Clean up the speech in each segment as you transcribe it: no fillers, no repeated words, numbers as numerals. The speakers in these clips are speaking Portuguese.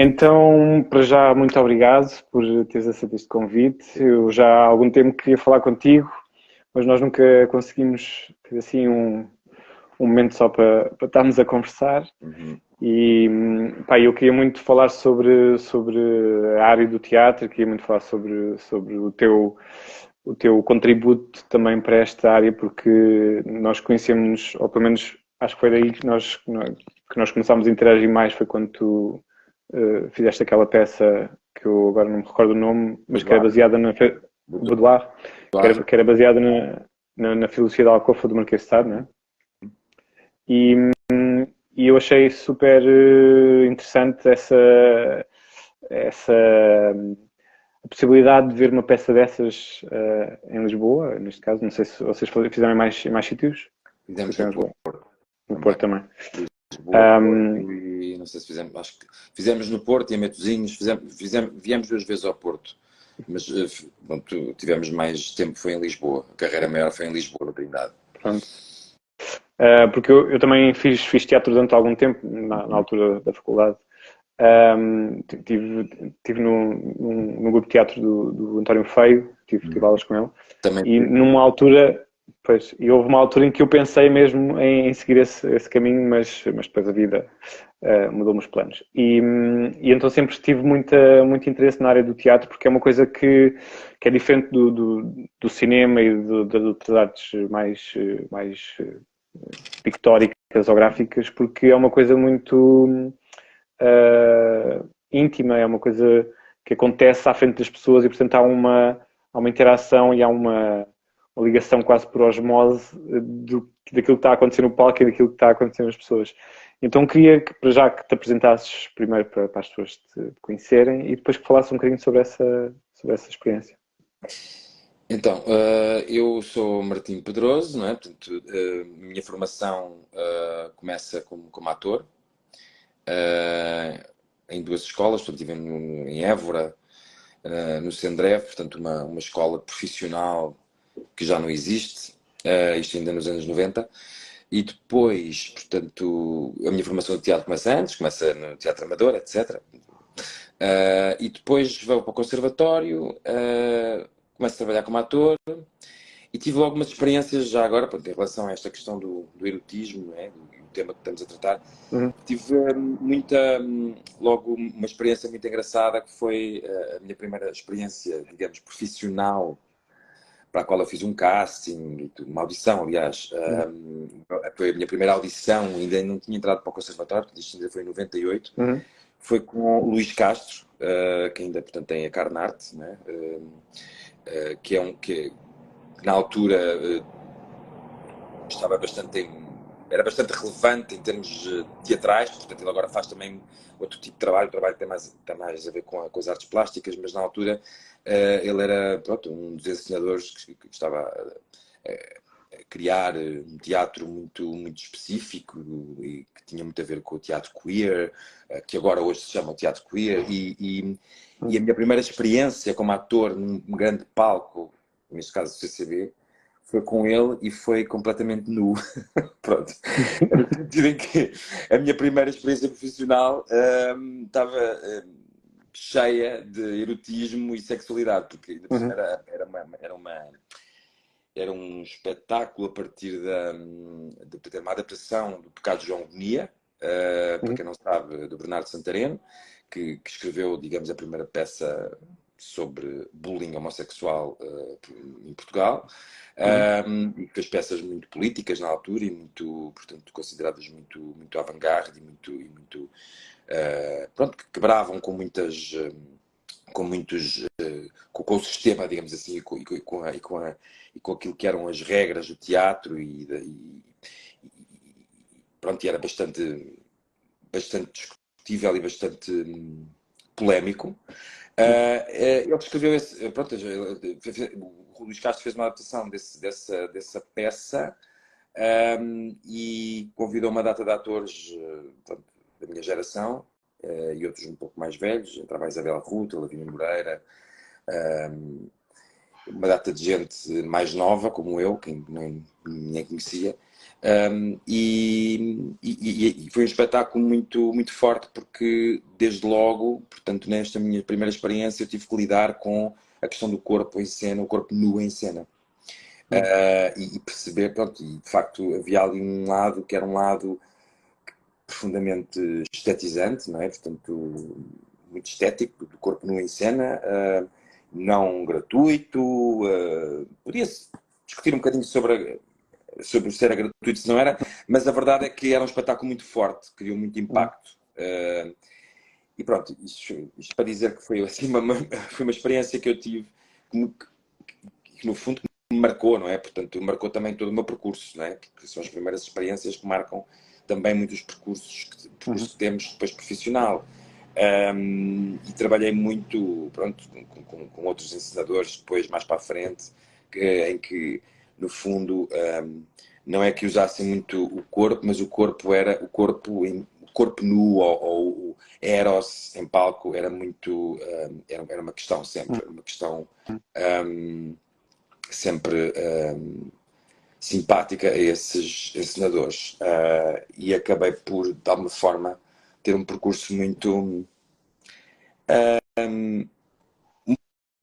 Então, para já, muito obrigado por teres aceito este convite. Eu já há algum tempo queria falar contigo, mas nós nunca conseguimos ter assim um momento só para estarmos a conversar. Uhum. E pá, eu queria muito falar sobre a área do teatro, queria muito falar sobre o teu contributo também para esta área, porque nós conhecemos, ou pelo menos acho que foi daí que nós começámos a interagir mais, foi quando tu fizeste aquela peça que eu agora não me recordo o nome, mas que era Boudoir. baseada o Boudoir, Boudoir. que era baseada na filosofia da Alcofa do Marquês de Sade, não é? E eu achei super interessante essa a possibilidade de ver uma peça dessas em Lisboa, neste caso. Não sei se vocês fizeram em mais sítios. Foi Fizemos só no em Porto Lisboa. No também. Porto também. Lisboa, Um, Porto e não sei se fizemos, acho que fizemos no Porto e em Matosinhos, viemos 2 vezes ao Porto, mas pronto, tivemos mais tempo, foi em Lisboa, a carreira maior foi em Lisboa, na Trindade. Pronto. Porque eu também fiz teatro durante algum tempo, na altura da faculdade. Tive no grupo de teatro do António Feio, tive aulas com ele, Também e tive. numa altura, pois, e houve uma altura em que eu pensei mesmo em seguir esse caminho, mas depois a vida mudou-me os planos. E então sempre tive muito interesse na área do teatro, porque é uma coisa que é diferente do cinema e das outras artes mais pictóricas ou gráficas, porque é uma coisa muito íntima, é uma coisa que acontece à frente das pessoas e, portanto, há uma interação e há uma ligação quase por osmose daquilo que está a acontecer no palco e daquilo que está a acontecer nas pessoas. Então queria que, para já, que te apresentasses primeiro para as pessoas te conhecerem e depois que falasses um bocadinho sobre essa experiência. Então, eu sou Martim Pedroso, não é? Portanto, minha formação começa como ator, em 2 escolas, portanto, estive em Évora, no Sendreve, portanto, uma escola profissional que já não existe, isto ainda nos anos 90. E depois, portanto, a minha formação de teatro começa antes, começa no teatro amador, etc. E depois vou para o conservatório, começo a trabalhar como ator e tive algumas experiências já agora, pronto, em relação a esta questão do erotismo, não é? Do tema que estamos a tratar. Uhum. Tive logo uma experiência muito engraçada que foi a minha primeira experiência, digamos, profissional para a qual eu fiz um casting, uma audição, aliás. Uhum. Foi a minha primeira audição, ainda não tinha entrado para o conservatório, porque isto ainda foi em 98. Uhum. Foi com o Luís Castro, que ainda, portanto, tem a Carnarte, né? Que na altura estava era bastante relevante em termos teatrais, portanto ele agora faz também outro tipo de trabalho, o trabalho tem mais a ver com as artes plásticas, mas na altura ele era, pronto, um dos encenadores que estava a criar um teatro muito específico e que tinha muito a ver com o teatro queer, que agora hoje se chama teatro queer, e a minha primeira experiência como ator num grande palco, neste caso o CCB, foi com ele e foi completamente nu. Pronto. No sentido em que a minha primeira experiência profissional estava cheia de erotismo e sexualidade, porque ainda por cima Uhum. era um espetáculo a partir de uma adaptação do Pecado de João Gonia, para Uhum. quem não sabe, do Bernardo Santareno, que escreveu, digamos, a primeira peça sobre bullying homossexual em Portugal. Uhum. E fez peças muito políticas na altura e muito, portanto, consideradas muito avant-garde e muito pronto, que quebravam com muitos com o sistema, digamos assim, e com aquilo que eram as regras do teatro pronto, e era bastante discutível e bastante polémico. Ele escreveu pronto, o Luís Castro fez uma adaptação dessa peça, e convidou uma data de atores pronto, da minha geração, e outros um pouco mais velhos. Entrava a Isabela Ruto, a Lavínia Moreira, uma data de gente mais nova, como eu, que nem conhecia. E foi um espetáculo muito, muito forte porque desde logo, portanto, nesta minha primeira experiência, eu tive que lidar com a questão do corpo em cena, o corpo nu em cena. E perceber, pronto, e de facto havia ali um lado que era um lado profundamente estetizante, não é? Portanto, muito estético, do corpo nu em cena, não gratuito. Podia-se discutir um bocadinho sobre se era gratuito, se não era, mas a verdade é que era um espetáculo muito forte, criou muito impacto. E pronto, isto para dizer que foi assim foi uma experiência que eu tive que no fundo me marcou, não é? Portanto, marcou também todo o meu percurso, não é? Que são as primeiras experiências que marcam também muitos percursos que temos depois profissional. E trabalhei muito, pronto, com outros ensinadores depois mais para a frente, em que no fundo não é que usassem muito o corpo, mas o corpo era o corpo nu ou o eros em palco era muito era uma questão sempre, era uma questão sempre simpática a esses ensinadores, e acabei por de alguma forma ter um percurso muito um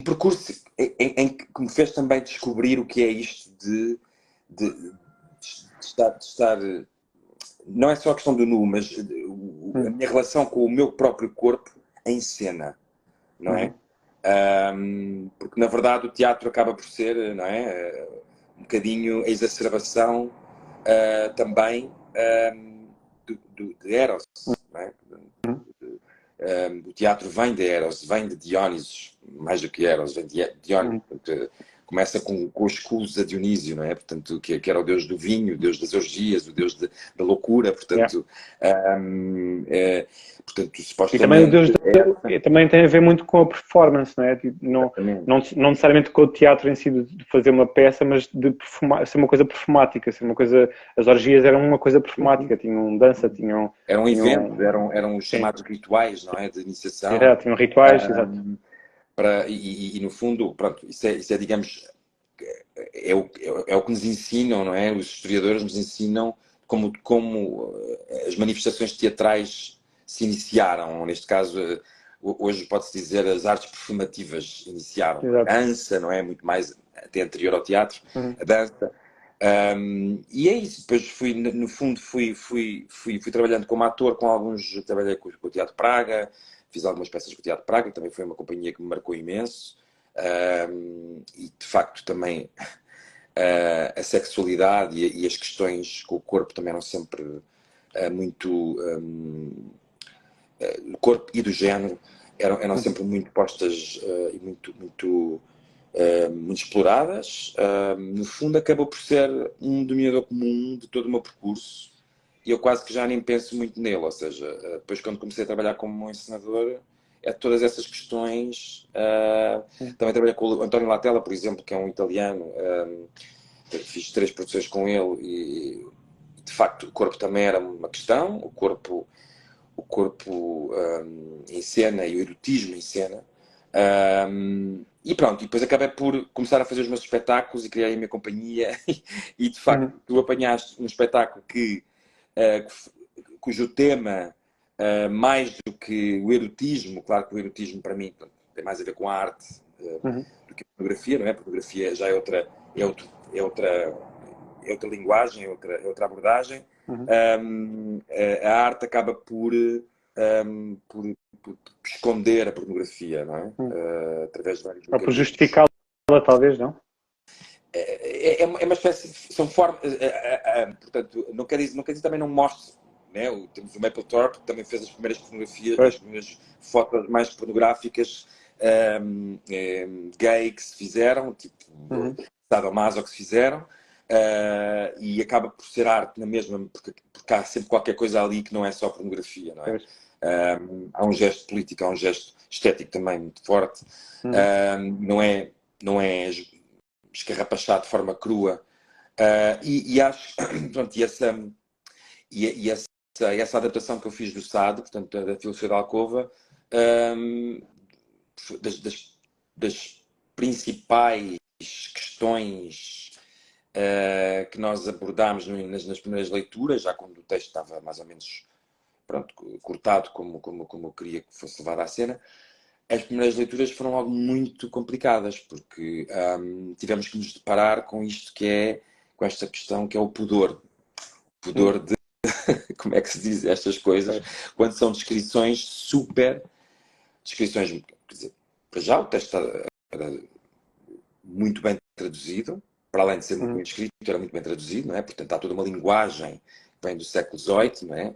percurso em que me fez também descobrir o que é isto de estar. Não é só a questão do nu, mas a minha relação com o meu próprio corpo em cena, não é? Porque na verdade o teatro acaba por ser, não é? Um bocadinho a exacerbação também de Eros, não é? O teatro vem de Eros, vem de Diónisos, mais do que Eros, vem de Diónisos. Começa com os cultos a Dionísio, não é? Portanto, que era o deus do vinho, o deus das orgias, o deus da loucura, portanto, portanto supostamente... E também o deus também tem a ver muito com a performance, não é? Tipo, não necessariamente com o teatro em si de fazer uma peça, mas de ser uma coisa performática, ser uma coisa... As orgias eram uma coisa performática, tinham dança, tinham... Eram eventos, eram os chamados rituais, não é? De iniciação. Exato, tinham rituais, exato. E no fundo, pronto, isso é digamos, é o que nos ensinam, não é? Os historiadores nos ensinam como as manifestações teatrais se iniciaram. Neste caso, hoje pode-se dizer as artes performativas iniciaram. Exato. A dança, não é? Muito mais até anterior ao teatro, a dança. E é isso. Depois no fundo, fui trabalhando como ator com alguns. Trabalhei com o Teatro Praga, fiz algumas peças com o Teatro Praga, também foi uma companhia que me marcou imenso. E de facto também a sexualidade e as questões com o corpo também eram sempre muito. O corpo e do género eram sempre muito postas e muito exploradas. No fundo, acabou por ser um denominador comum de todo o meu percurso e eu quase que já nem penso muito nele. Ou seja, depois, quando comecei a trabalhar como encenador, todas essas questões. Também trabalhei com o António Latella, por exemplo, que é um italiano. Fiz 3 produções com ele e, de facto, o corpo também era uma questão. O corpo em cena e o erotismo em cena. E pronto, e depois acabei por começar a fazer os meus espetáculos e criar a minha companhia e de facto tu apanhaste um espetáculo cujo tema mais do que o erotismo, claro que o erotismo para mim tem mais a ver com a arte do que a pornografia, não é? A pornografia já é outra linguagem, é outra abordagem. A arte acaba por esconder a pornografia, não é? Através de vários Ou por justificá-la, talvez, não? É uma espécie, são formas, portanto, não quer dizer também não mostre, né? Temos o Mapplethorpe, que também fez as primeiras fotografias, as primeiras fotos mais pornográficas gay que se fizeram, tipo sadomaso que se fizeram, e acaba por ser arte na mesma, porque há sempre qualquer coisa ali que não é só pornografia, não é? Há um gesto político, há um gesto estético também muito forte, não é escarrapachado de forma crua, e acho, pronto, essa adaptação que eu fiz do SAD, portanto, da filosofia da alcova, das principais questões que nós abordámos nas primeiras leituras, já quando o texto estava mais ou menos pronto, cortado como eu queria que fosse levado à cena. As primeiras leituras foram algo muito complicadas, porque tivemos que nos deparar com isto com esta questão que é o pudor. Pudor de, como é que se diz estas coisas, quando são descrições, quer dizer, para já o texto era muito bem traduzido, para além de ser muito bem escrito, era muito bem traduzido, não é? Portanto, há toda uma linguagem que vem do século XVIII, não é?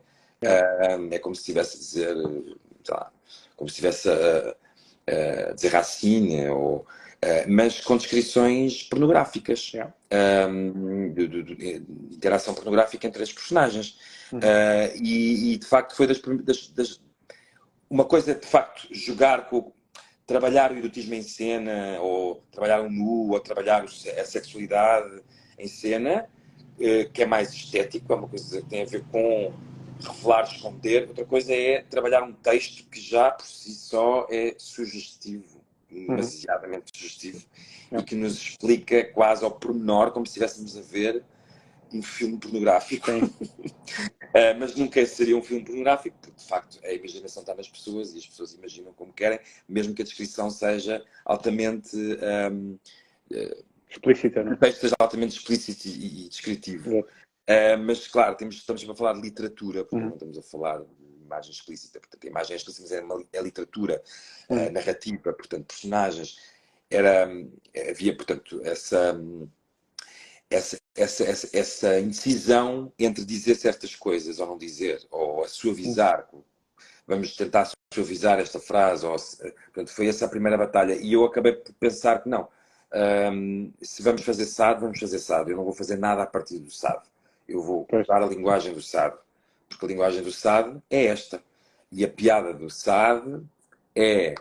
É como se estivesse a dizer, sei lá, como se estivesse a dizer Racine, mas com descrições pornográficas, de interação pornográfica entre as personagens. E de facto foi uma coisa, de facto, trabalhar o erotismo em cena, ou trabalhar o nu, ou trabalhar a sexualidade em cena, que é mais estético, é uma coisa que tem a ver com revelar, esconder. Outra coisa é trabalhar um texto que já por si só é sugestivo, demasiadamente sugestivo, e que nos explica quase ao pormenor, como se estivéssemos a ver um filme pornográfico. Mas nunca seria um filme pornográfico, porque de facto a imaginação está nas pessoas e as pessoas imaginam como querem, mesmo que a descrição seja altamente explícita, não é? O texto seja altamente explícito e descritivo. Mas claro, estamos a falar de literatura, porque não estamos a falar de imagem explícita. Portanto, a imagem explícita é literatura narrativa, portanto, personagens. Havia, portanto, essa indecisão entre dizer certas coisas ou não dizer, ou a suavizar. Vamos tentar suavizar esta frase. Portanto, foi essa a primeira batalha. E eu acabei por pensar que não. Se vamos fazer SAD, vamos fazer SAD. Eu não vou fazer nada a partir do SAD. Eu vou usar a linguagem do SAD. Porque a linguagem do SAD é esta. E a piada do SAD é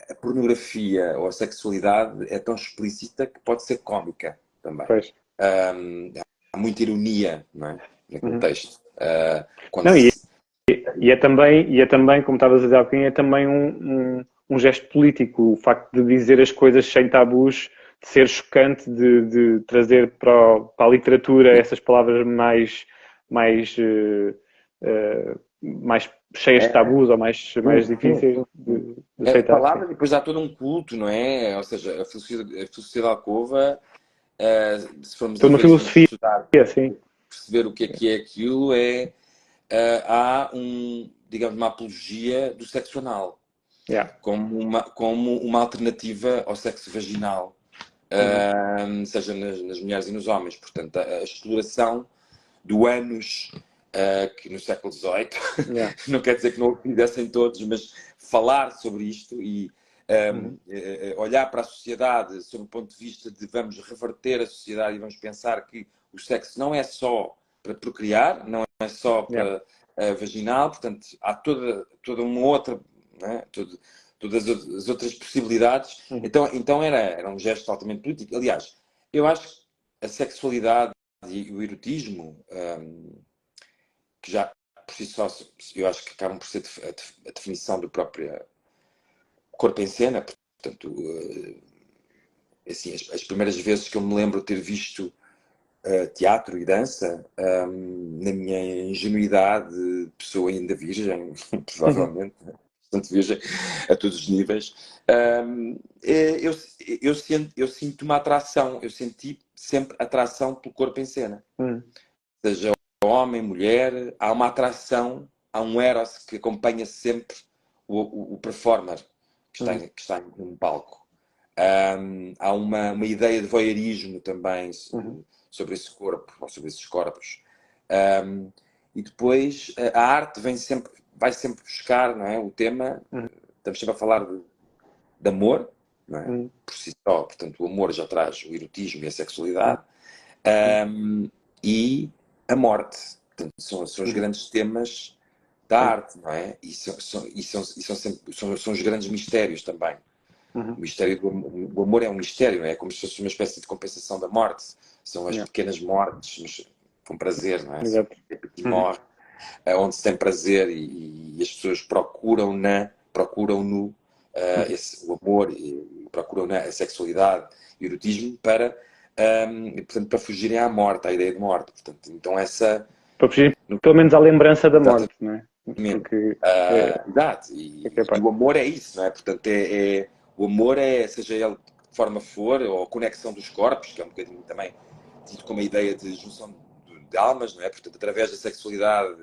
a pornografia ou a sexualidade é tão explícita que pode ser cómica também. Há muita ironia, não é? Naquele texto. E é também, como estavas a dizer há bocadinho, é também um gesto político. O facto de dizer as coisas sem tabus, de ser chocante, de trazer para a literatura essas palavras mais cheias de tabus ou mais difíceis de aceitar. Palavras, depois há todo um culto, não é? Ou seja, a filosofia da alcova, se formos toda uma filosofia, sim. Perceber o que é aquilo, há digamos, uma apologia do sexo anal, como uma alternativa ao sexo vaginal, seja nas mulheres e nos homens. Portanto, a exploração do ânus, que no século XVIII, não quer dizer que não o fizessem todos, mas falar sobre isto e olhar para a sociedade sob o ponto de vista de vamos reverter a sociedade e vamos pensar que o sexo não é só para procriar, não é só para vaginal, portanto há toda uma outra, né? Todas as outras possibilidades. Então era um gesto altamente político. Aliás, eu acho que a sexualidade e o erotismo, que já por si só, eu acho que acabam por ser a definição do próprio corpo em cena. Portanto, assim, as primeiras vezes que eu me lembro de ter visto teatro e dança, na minha ingenuidade de pessoa ainda virgem, provavelmente, bastante virgem, a todos os níveis, eu sinto uma atração, eu senti sempre atração pelo corpo em cena. Seja homem, mulher, há uma atração, há um eros que acompanha sempre o performer que está num palco. Há uma ideia de voyeurismo também sobre esse corpo, ou sobre esses corpos. E depois a arte vai sempre buscar, não é, o tema. Estamos sempre a falar de amor, não é? Por si só. Portanto, o amor já traz o erotismo e a sexualidade. E a morte. Portanto, são os grandes temas da arte, não é? E são os grandes mistérios também. O mistério do amor é um mistério, não é? É como se fosse uma espécie de compensação da morte. São as pequenas mortes, mas com prazer, não é? Exato. Morre, onde se tem prazer e as pessoas procuram-no o amor, e procuram a sexualidade e o erotismo para e, portanto, para fugirem à morte, à ideia de morte. Portanto, então essa... Para fugir, pelo menos, à lembrança da morte, não é? Exatamente. Porque Exato. é E capaz. o amor é isso, não é? Portanto, o amor é, seja ele de forma for, ou a conexão dos corpos, que é um bocadinho também tido como a ideia de junção de almas, não é? Portanto, através da sexualidade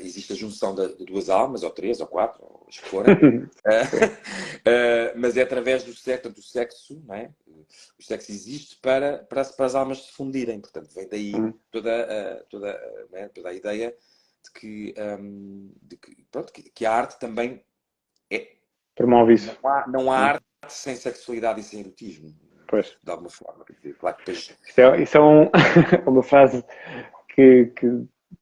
existe a junção de duas almas, ou três, ou quatro, ou as que forem. Mas é através do sexo, portanto, o sexo, não é? O sexo existe para as almas se fundirem. Portanto, vem daí toda a ideia de que a arte também é. Promove isso. Não há arte sem sexualidade e sem erotismo, Pois. de alguma forma. Quer dizer, claro que depois... Isso é uma frase que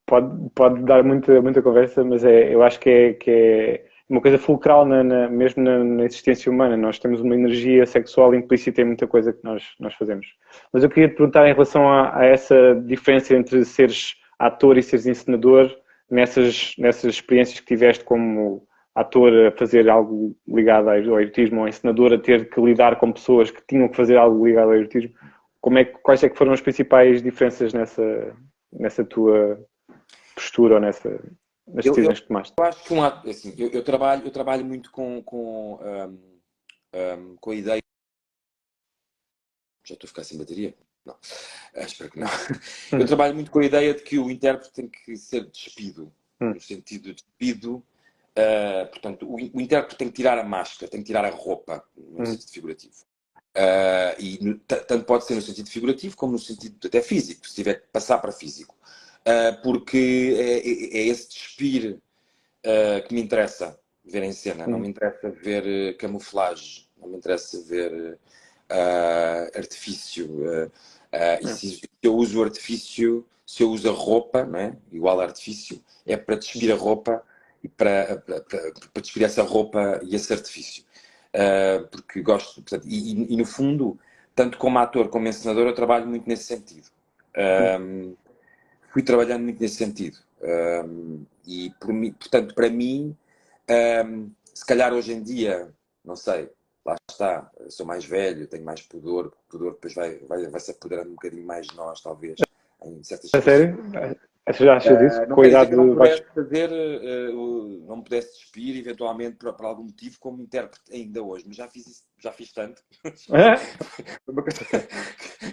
pode dar muita conversa, mas eu acho que é uma coisa fulcral mesmo na existência humana. Nós temos uma energia sexual implícita em muita coisa que nós fazemos. Mas eu queria te perguntar em relação a essa diferença entre seres ator e seres encenador, nessas experiências que tiveste como ator a fazer algo ligado ao erotismo, ou encenador a ter que lidar com pessoas que tinham que fazer algo ligado ao erotismo. Quais é que foram as principais diferenças nessa tua postura ou nas Eu decisões que tomaste? acho que assim, eu trabalho muito com a ideia. Já estou a ficar sem bateria? Não. Espero que não. Eu trabalho muito com a ideia de que o intérprete tem que ser despido, no sentido de despido. Portanto, o intérprete tem que tirar a máscara, tem que tirar a roupa, no sentido figurativo. Tanto pode ser no sentido figurativo como no sentido até físico, se tiver que passar para físico. Porque é esse despir que me interessa ver em cena. Não me interessa ver camuflagem, não me interessa ver artifício. E se eu uso artifício, se eu uso a roupa, não é? Igual a artifício, é para despir a roupa e para despir essa roupa e esse artifício. Porque gosto, portanto, e no fundo, tanto como ator como encenador, eu trabalho muito nesse sentido. Fui trabalhando muito nesse sentido. E, portanto, para mim, se calhar hoje em dia, não sei, lá está, sou mais velho, tenho mais pudor, o pudor depois vai se apoderando um bocadinho mais de nós, talvez, em certas A situações. sério? Já achas isso? Não Com a quer dizer idade que eu não vais... pudesse fazer, não me pudesse despir, eventualmente, por algum motivo, como intérprete ainda hoje, mas já fiz isso, já fiz tanto.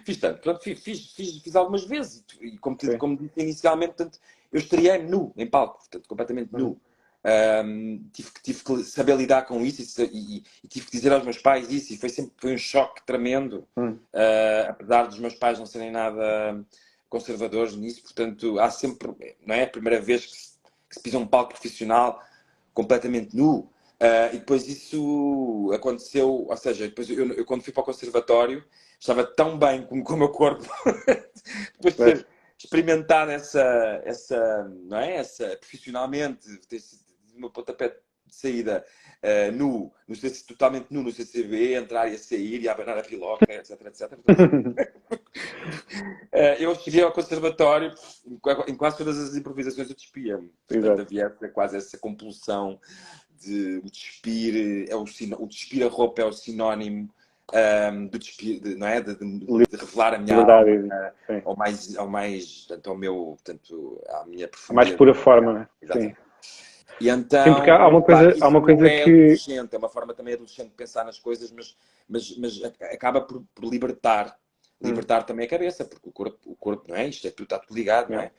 Fiz tanto, portanto, fiz algumas vezes, e como disse inicialmente, portanto, eu estreiei-me nu, em palco, portanto, completamente nu. Tive que saber lidar com isso e tive que dizer aos meus pais isso, e foi um choque tremendo, apesar dos meus pais não serem nada conservadores nisso, portanto, há sempre, não é? A primeira vez que se pisa um palco profissional completamente nu. E depois isso aconteceu, ou seja, depois eu quando fui para o conservatório estava tão bem com o meu corpo depois de ter experimentado não é? essa profissionalmente, ter sido o meu pontapé de saída totalmente nu no CCB, entrar e a sair e a abanar a piloca, etc, etc. Eu cheguei ao conservatório, em quase todas as improvisações eu despia-me. Portanto, havia quase essa compulsão de o despir, o despir a roupa é o sinónimo de despir, não é? De revelar a minha alma à minha A mais profundeza. pura forma, né? Exatamente. Sim. E então, Sim, porque há uma claro, coisa isso é que... adolescente, é uma forma também adolescente de pensar nas coisas, mas acaba por libertar também a cabeça, porque o corpo, não é? Isto tudo está tudo ligado, não é?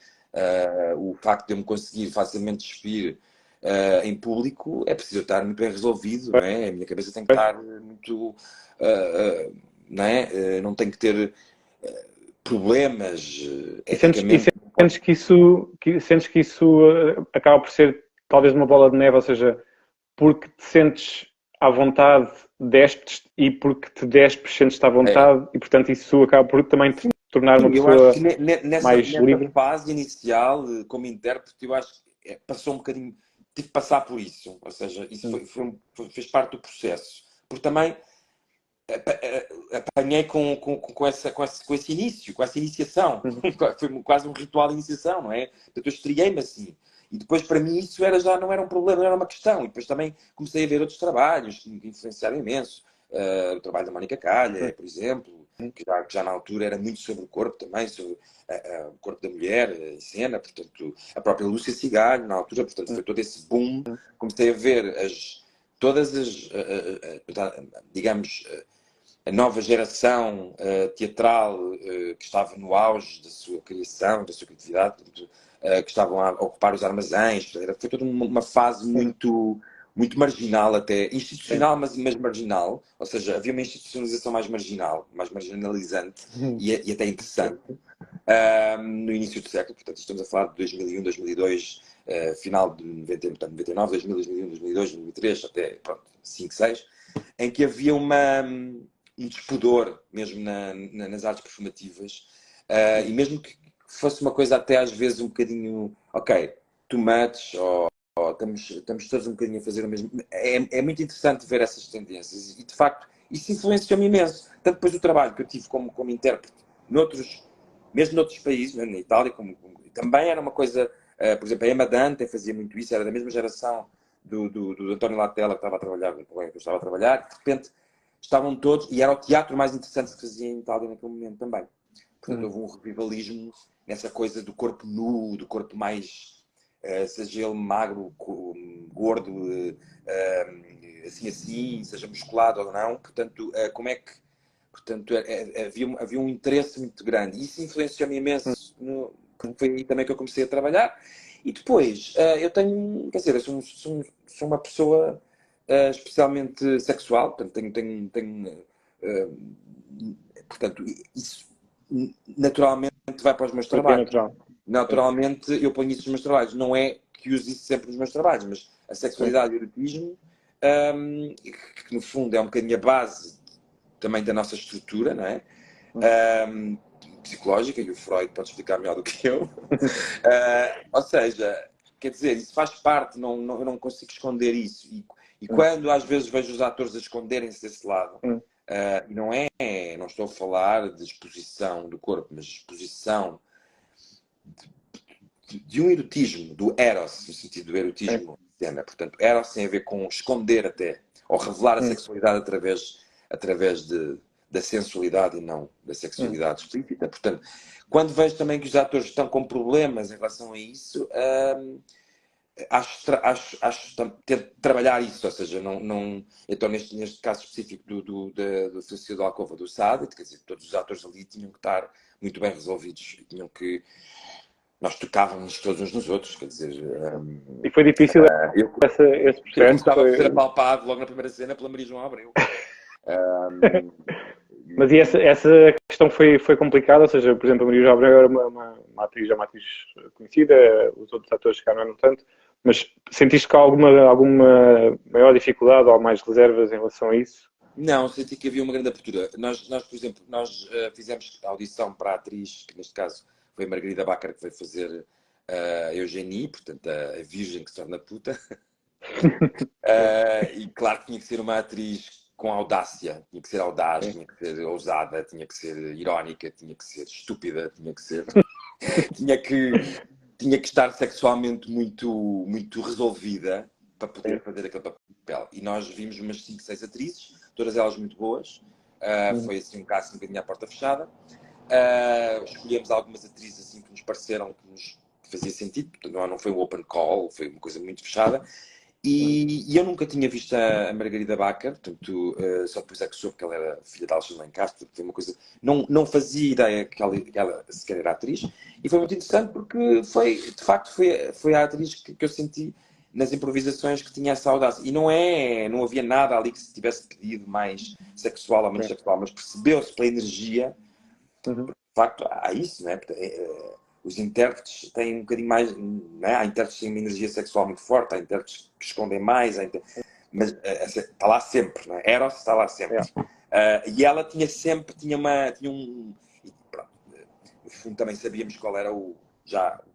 O facto de eu me conseguir facilmente despir em público é preciso estar muito bem resolvido, não é? A minha cabeça tem que estar muito, não é? Não tem que ter problemas eticamente. Sentes que isso acaba por ser talvez uma bola de neve, ou seja, porque te sentes à vontade, despes e porque te despes, sentes-te à vontade e, portanto, isso acaba por também te tornar uma pessoa eu acho que mais livre. fase inicial, como intérprete, eu acho que passou um bocadinho, tive que passar por isso, ou seja, isso fez parte do processo, porque também apanhei com esse início, com essa iniciação, foi quase um ritual de iniciação, não é? Portanto, eu estreiei-me assim. E depois, para mim, isso já não era um problema, não era uma questão. E depois também comecei a ver outros trabalhos que me influenciaram imenso. o trabalho da Mónica Calha, por exemplo, que já na altura era muito sobre o corpo também, sobre o corpo da mulher em cena, portanto, a própria Lúcia Cigalho na altura, portanto, foi todo esse boom. Comecei a ver todas as, digamos, a nova geração teatral que estava no auge da sua criação, da sua criatividade, portanto, que estavam a ocupar os armazéns. Foi toda uma fase muito marginal até, institucional, mas marginal, ou seja, havia uma institucionalização mais marginal, mais marginalizante e até interessante no início do século, portanto estamos a falar de 2001, 2002, final de 90, portanto, 99, 2000, 2001, 2002, 2003, até pronto, 5, 6, em que havia um despudor mesmo nas artes performativas e mesmo que fosse uma coisa até às vezes um bocadinho, ok, too much, ou estamos todos um bocadinho a fazer o mesmo. É muito interessante ver essas tendências e, de facto, isso influenciou-me imenso. Tanto depois do trabalho que eu tive como intérprete, mesmo noutros países, na Itália, também era uma coisa. Por exemplo, a Emma Dante fazia muito isso, era da mesma geração do António Latella, que estava a trabalhar, com quem eu estava a trabalhar, e de repente estavam todos, e era o teatro mais interessante que se fazia em Itália naquele momento também. Portanto, houve um revivalismo nessa coisa do corpo nu, do corpo mais. Seja ele magro, gordo, assim, seja musculado ou não, portanto, como é que. Portanto, havia um interesse muito grande. E isso influenciou-me imenso, porque foi aí também que eu comecei a trabalhar. E depois, eu tenho, quer dizer, eu sou uma pessoa especialmente sexual, portanto, portanto, isso naturalmente vai para os meus trabalhos. Naturalmente, eu ponho isso nos meus trabalhos. Não é que use isso sempre nos meus trabalhos, mas a sexualidade e o erotismo, que no fundo é um bocadinho a base também da nossa estrutura, não é? Psicológica, e o Freud pode explicar melhor do que eu. Ou seja, quer dizer, isso faz parte, eu não consigo esconder isso. E quando às vezes vejo os atores a esconderem-se desse lado, e não estou a falar de exposição do corpo, mas exposição de um erotismo, do eros, no sentido do erotismo, portanto, eros tem a ver com esconder até, ou revelar a sexualidade através da sensualidade e não da sexualidade explícita. Portanto, quando vejo também que os atores estão com problemas em relação a isso, acho ter de trabalhar isso, ou seja, então neste caso específico do Suicídio da Alcova do Sade, quer dizer, todos os atores ali tinham que estar muito bem resolvidos, tinham que nós tocávamos todos uns nos outros, quer dizer... E foi difícil esse processo? Eu começava a ser apalpado logo na primeira cena pela Maria João Abreu. Mas e essa questão foi complicada? Ou seja, por exemplo, a Maria João Abreu era uma atriz conhecida, os outros atores que não tanto, mas sentiste que há alguma maior dificuldade ou mais reservas em relação a isso? Não, senti que havia uma grande abertura. Nós por exemplo, fizemos a audição para a atriz, que neste caso foi a Margarida Bácar, que veio fazer a Eugénie, portanto, a virgem que se torna puta. E claro que tinha que ser uma atriz com audácia, tinha que ser audaz, tinha que ser ousada, tinha que ser irónica, tinha que ser estúpida, tinha que ser... tinha que estar sexualmente muito resolvida para poder fazer aquele papel. E nós vimos umas 5, 6 atrizes, todas elas muito boas. Foi assim um caso um bocadinho à porta fechada. Escolhemos algumas atrizes assim que nos pareceram que fazia sentido, portanto, não foi um open call, foi uma coisa muito fechada. E eu nunca tinha visto a Margarida Bácar, portanto, só depois é que soube que ela era filha de Alexandre Lencastre, foi uma coisa... Não fazia ideia que ela sequer era atriz, e foi muito interessante porque de facto, foi a atriz que eu senti nas improvisações que tinha essa audácia. E não havia nada ali que se tivesse pedido mais sexual ou menos sexual, mas percebeu-se pela energia, de facto, há isso, não é? Os intérpretes têm um bocadinho mais... Né? Há intérpretes que têm uma energia sexual muito forte, há intérpretes que escondem mais, mas está lá sempre, não é? Eros está lá sempre. E ela tinha um... E, pronto, no fundo também sabíamos qual era o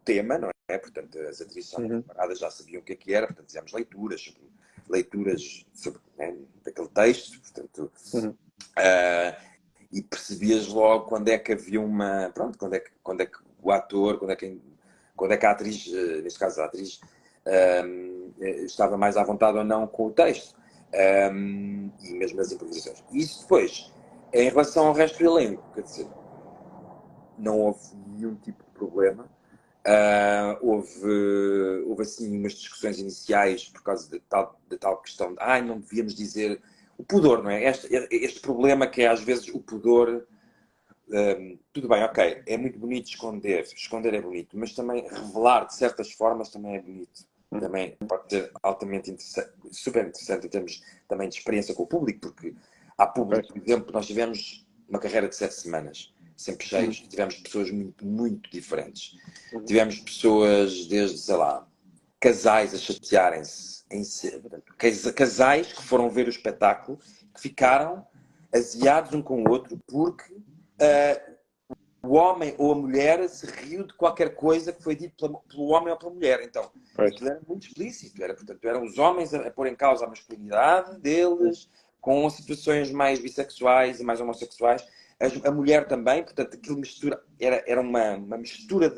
tema, não é? Portanto, as atrizes preparadas já sabiam o que era, portanto, fizemos leituras sobre, né, daquele texto, portanto... e percebias logo quando é que havia uma... Pronto, quando é que o ator, quando é que a atriz, neste caso a atriz, estava mais à vontade ou não com o texto. E mesmo nas improvisações. E isso depois, em relação ao resto do elenco, quer dizer, não houve nenhum tipo de problema. Houve assim umas discussões iniciais por causa da tal questão de não devíamos dizer o pudor, não é? Este problema que é às vezes o pudor. Tudo bem, ok, é muito bonito esconder é bonito, mas também revelar de certas formas também é bonito. Também pode ser altamente interessante, super interessante em termos também de experiência com o público, porque há público, por exemplo, nós tivemos uma carreira de 7 semanas, sempre cheios, tivemos pessoas muito, muito diferentes. Tivemos pessoas desde, sei lá, casais a chatearem-se, casais que foram ver o espetáculo, que ficaram aziados um com o outro porque o homem ou a mulher se riu de qualquer coisa que foi dito pelo homem ou pela mulher. Então, aquilo era muito explícito. Portanto, eram os homens a pôr em causa a masculinidade deles, com situações mais bissexuais e mais homossexuais. A mulher também, portanto, aquilo mistura, era uma mistura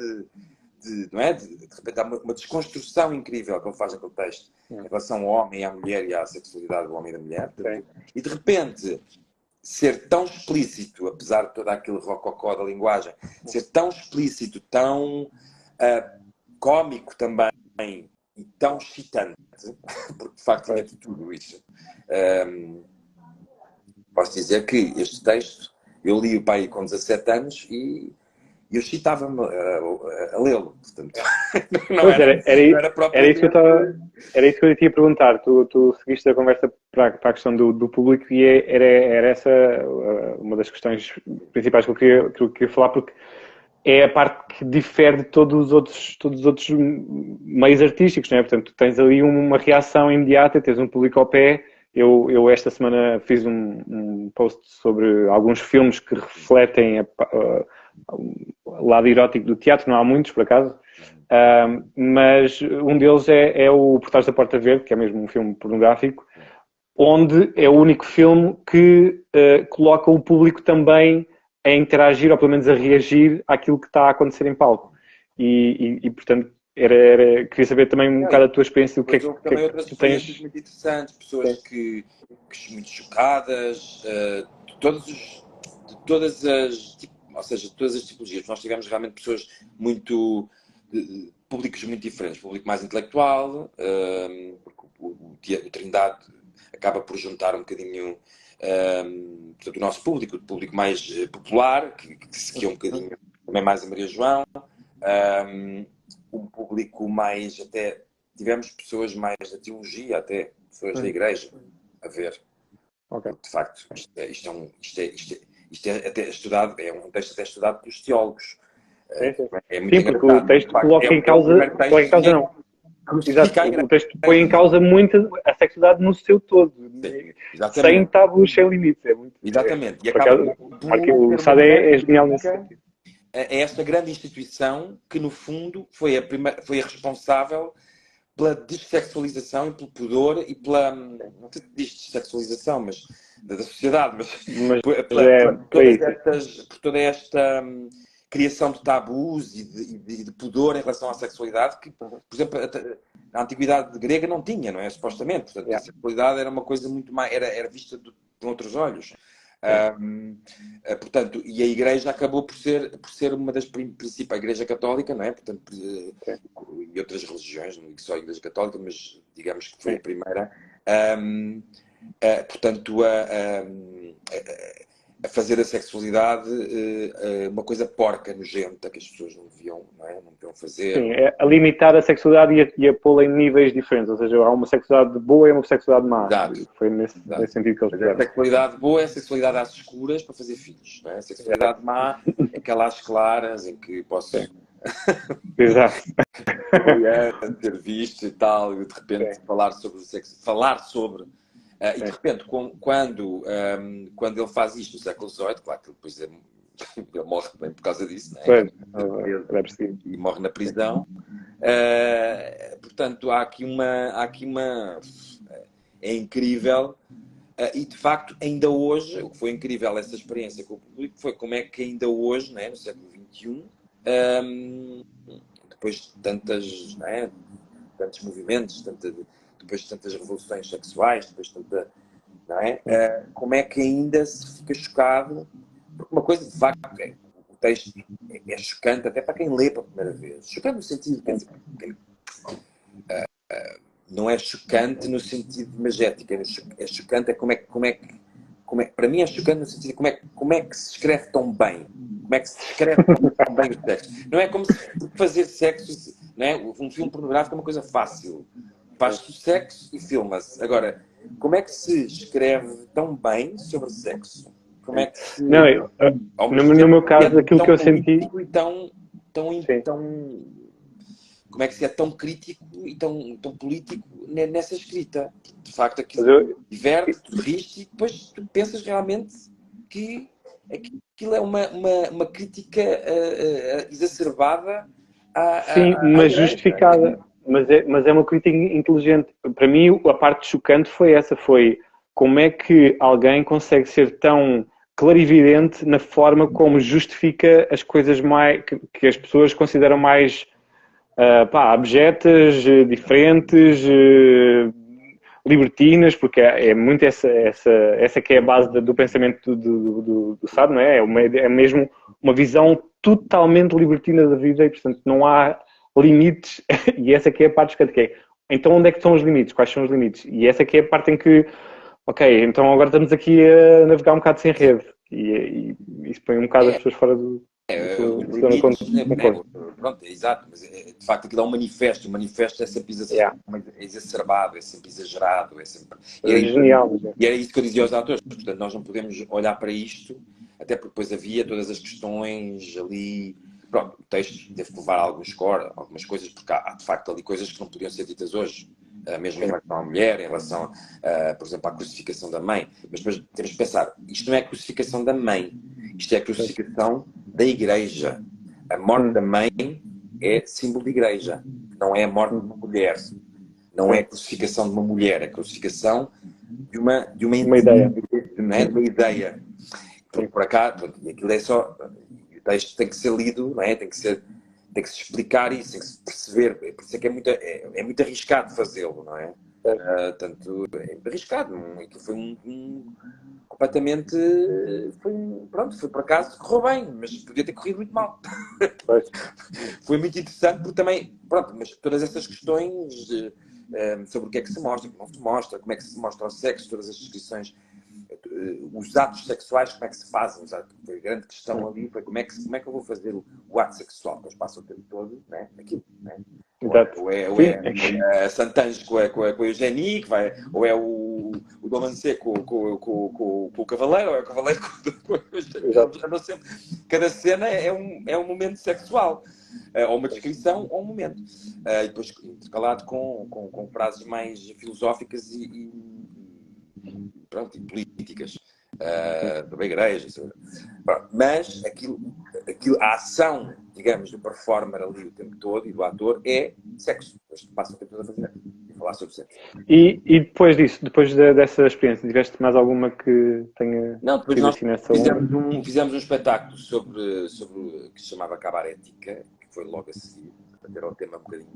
não é? De repente há uma desconstrução incrível que ele faz naquele texto em relação ao homem, à mulher e à sexualidade do homem e da mulher. E de repente ser tão explícito, apesar de todo aquele rococó da linguagem, ser tão explícito, tão cómico também e tão excitante, porque de facto tinha de tudo isso. Posso dizer que este texto, eu li o pai com 17 anos e eu excitava-me a lê-lo, portanto, não era propriamente... Era isso que eu te ia perguntar. Tu seguiste a conversa para a questão do público e era essa uma das questões principais que eu queria falar, porque é a parte que difere de todos os outros meios artísticos, não é? Portanto, tu tens ali uma reação imediata, tens um público ao pé. Eu esta semana fiz um post sobre alguns filmes que refletem o lado erótico do teatro, não há muitos, por acaso, mas um deles é o Por Trás da Porta Verde, que é mesmo um filme pornográfico, onde é o único filme que coloca o público também a interagir, ou pelo menos a reagir àquilo que está a acontecer em palco. E portanto, queria saber também um bocado a tua experiência, o que é que tu tens... muito interessantes, pessoas que muito chocadas, de todas as ou seja, de todas as tipologias. Nós tivemos realmente pessoas muito... públicos muito diferentes. Público mais intelectual, porque o Trindade acaba por juntar um bocadinho portanto, o nosso público, o público mais popular, que seguia um bocadinho também mais a Maria João, um público mais até... Tivemos pessoas mais da teologia, até pessoas da igreja, a ver. Okay. De facto, isto é até estudado, é um texto até estudado pelos teólogos. É muito sim, porque o texto coloca em causa, não. Exato, o texto põe em causa muito a sexualidade no seu todo, sem tabus, sem limites. É muito, exatamente. E acaba o Sade é genial nesse sentido. É esta grande instituição que, no fundo, foi a responsável pela dessexualização e pelo pudor e pela... Não sei se diz dessexualização, mas da sociedade, mas por toda esta criação de tabus e de pudor em relação à sexualidade que, por exemplo, a antiguidade grega não tinha, não é? Supostamente. Portanto, a sexualidade era uma coisa muito mais... Era vista com outros olhos. Portanto, e a Igreja acabou por ser uma das principais, a Igreja Católica, não é? Portanto, e outras religiões, não digo só a Igreja Católica, mas digamos que foi a primeira, portanto, a fazer a sexualidade uma coisa porca, nojenta, que as pessoas não deviam fazer. Sim, a limitar a sexualidade e a pô-la em níveis diferentes, ou seja, há uma sexualidade boa e uma sexualidade má. Exato. Foi nesse sentido que eles fizeram. A sexualidade boa é a sexualidade às escuras para fazer filhos, não é? A sexualidade má é aquela às claras em que posso... Exato. ter visto e tal, e de repente falar sobre o sexo, e de repente, quando ele faz isto no século XVIII, claro que depois ele morre também por causa disso, não é? E morre na prisão. Portanto, há aqui uma é incrível, e de facto, ainda hoje, o que foi incrível essa experiência com o público foi como é que ainda hoje, não é? No século XXI, depois de tantos movimentos, tanta depois de tantas revoluções sexuais, depois de tanta, não é? Como é que ainda se fica chocado? Porque uma coisa, de facto, o texto é chocante até para quem lê pela primeira vez. Chocante no sentido, quer dizer, não é chocante no sentido magético, é chocante para mim é chocante no sentido de como é que se escreve tão bem, como é que se escreve tão bem o sexo. Não é como se fazer sexo, não é? Um filme pornográfico é uma coisa fácil, faz-se o sexo e filma-se. Agora, como é que se escreve tão bem sobre sexo? Como é que se... Não, no meu caso, aquilo tão que eu senti... político e tão Sim. como é que se é tão crítico e tão político nessa escrita? De facto, Mas aquilo diverte, tu riste e depois tu pensas realmente que aquilo é uma crítica exacerbada sim, à mas igreja. justificada. Mas é uma crítica inteligente. Para mim, a parte chocante foi essa, foi como é que alguém consegue ser tão clarividente na forma como justifica as coisas mais que as pessoas consideram mais abjetas, diferentes, libertinas, porque é muito essa que é a base do pensamento do Sade, não é? É mesmo uma visão totalmente libertina da vida e, portanto, não há limites. E essa que é a parte chocante, que é, então onde é que estão os limites? Quais são os limites? E essa que é a parte em que, ok, então agora estamos aqui a navegar um bocado sem rede. E isso põe um bocado as pessoas fora do Os seu limites, conforto. pronto, é exato, mas de facto aquilo é um manifesto. O manifesto é sempre exacerbado, é sempre exagerado, é sempre... É genial. E era isso que eu dizia aos atores, portanto nós não podemos olhar para isto, até porque depois havia todas as questões ali, pronto, o texto teve que levar algum score, algumas coisas, porque há de facto ali coisas que não podiam ser ditas hoje, mesmo em relação à mulher, em relação, por exemplo, à crucificação da mãe, mas depois temos que pensar, isto não é a crucificação da mãe, isto é a crucificação da igreja. A morte da mãe é símbolo de igreja, não é a morte de uma mulher. Não é a crucificação de uma mulher, é a crucificação de uma ideia. não é? De uma ideia. Por cá, aquilo é só. O texto tem que ser lido, não é? Tem que se explicar isso, tem que se perceber. Por isso é que é muito arriscado fazê-lo, não é? Tanto é muito arriscado. Aquilo foi completamente. Pronto, foi por acaso, correu bem, mas podia ter corrido muito mal. Foi muito interessante porque também, pronto, mas todas essas questões sobre o que é que se mostra, o que não se mostra, como é que se mostra o sexo, todas as descrições, os atos sexuais, como é que se fazem, foi a grande questão ali, foi como é que eu vou fazer o ato sexual, que eles passam o tempo todo, né? Aquilo, né? Ou é a Santange com a Eugénie, ou é o Domancé com o Cavaleiro, ou é o Cavaleiro com a Eugénie. Cada cena é um momento sexual, ou uma descrição, ou um momento. E depois intercalado com frases mais filosóficas e políticas. Da igreja, mas a ação, digamos, do performer ali o tempo todo e do ator é sexo. Eles passam o tempo todo a fazer e falar sobre sexo. E depois disso, depois dessa experiência, tiveste mais alguma que tenha Não, depois sido nós assim nessa onda? fizemos um espetáculo sobre que se chamava Cabarética, que foi logo a seguir, para ter o tema um bocadinho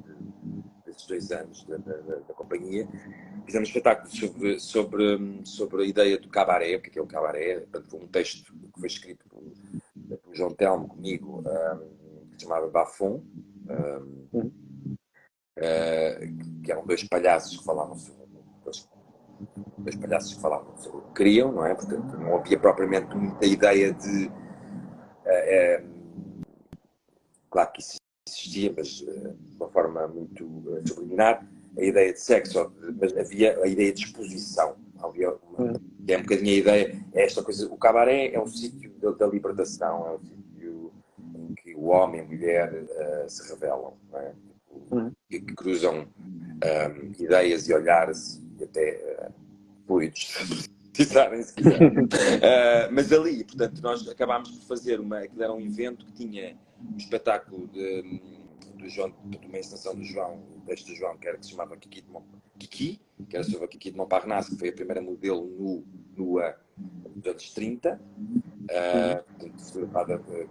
desses 2 anos da companhia. Fizemos um espetáculo sobre a ideia do cabaré, o que é o cabaré. Portanto, foi um texto que foi escrito por João Telmo comigo, que se chamava Bafon, que eram 2 palhaços que falavam sobre o que queriam, não é? Portanto, não havia propriamente muita ideia de... claro que isso existia, mas de uma forma muito subliminar, a ideia de sexo, mas havia a ideia de exposição. É um bocadinho a ideia, esta coisa, o cabaré é um sítio da libertação, é um sítio em que o homem e a mulher se revelam, não é? Que cruzam ideias e olhares e até fluidos, se quiser. Mas ali, portanto, nós acabámos por fazer aquilo era um evento que tinha um espetáculo do João, de uma encenação do João, o texto do João, que se chamava Kiki, que era sobre a Kiki de Montparnasse, que foi a primeira modelo nua dos anos 30, fotografada por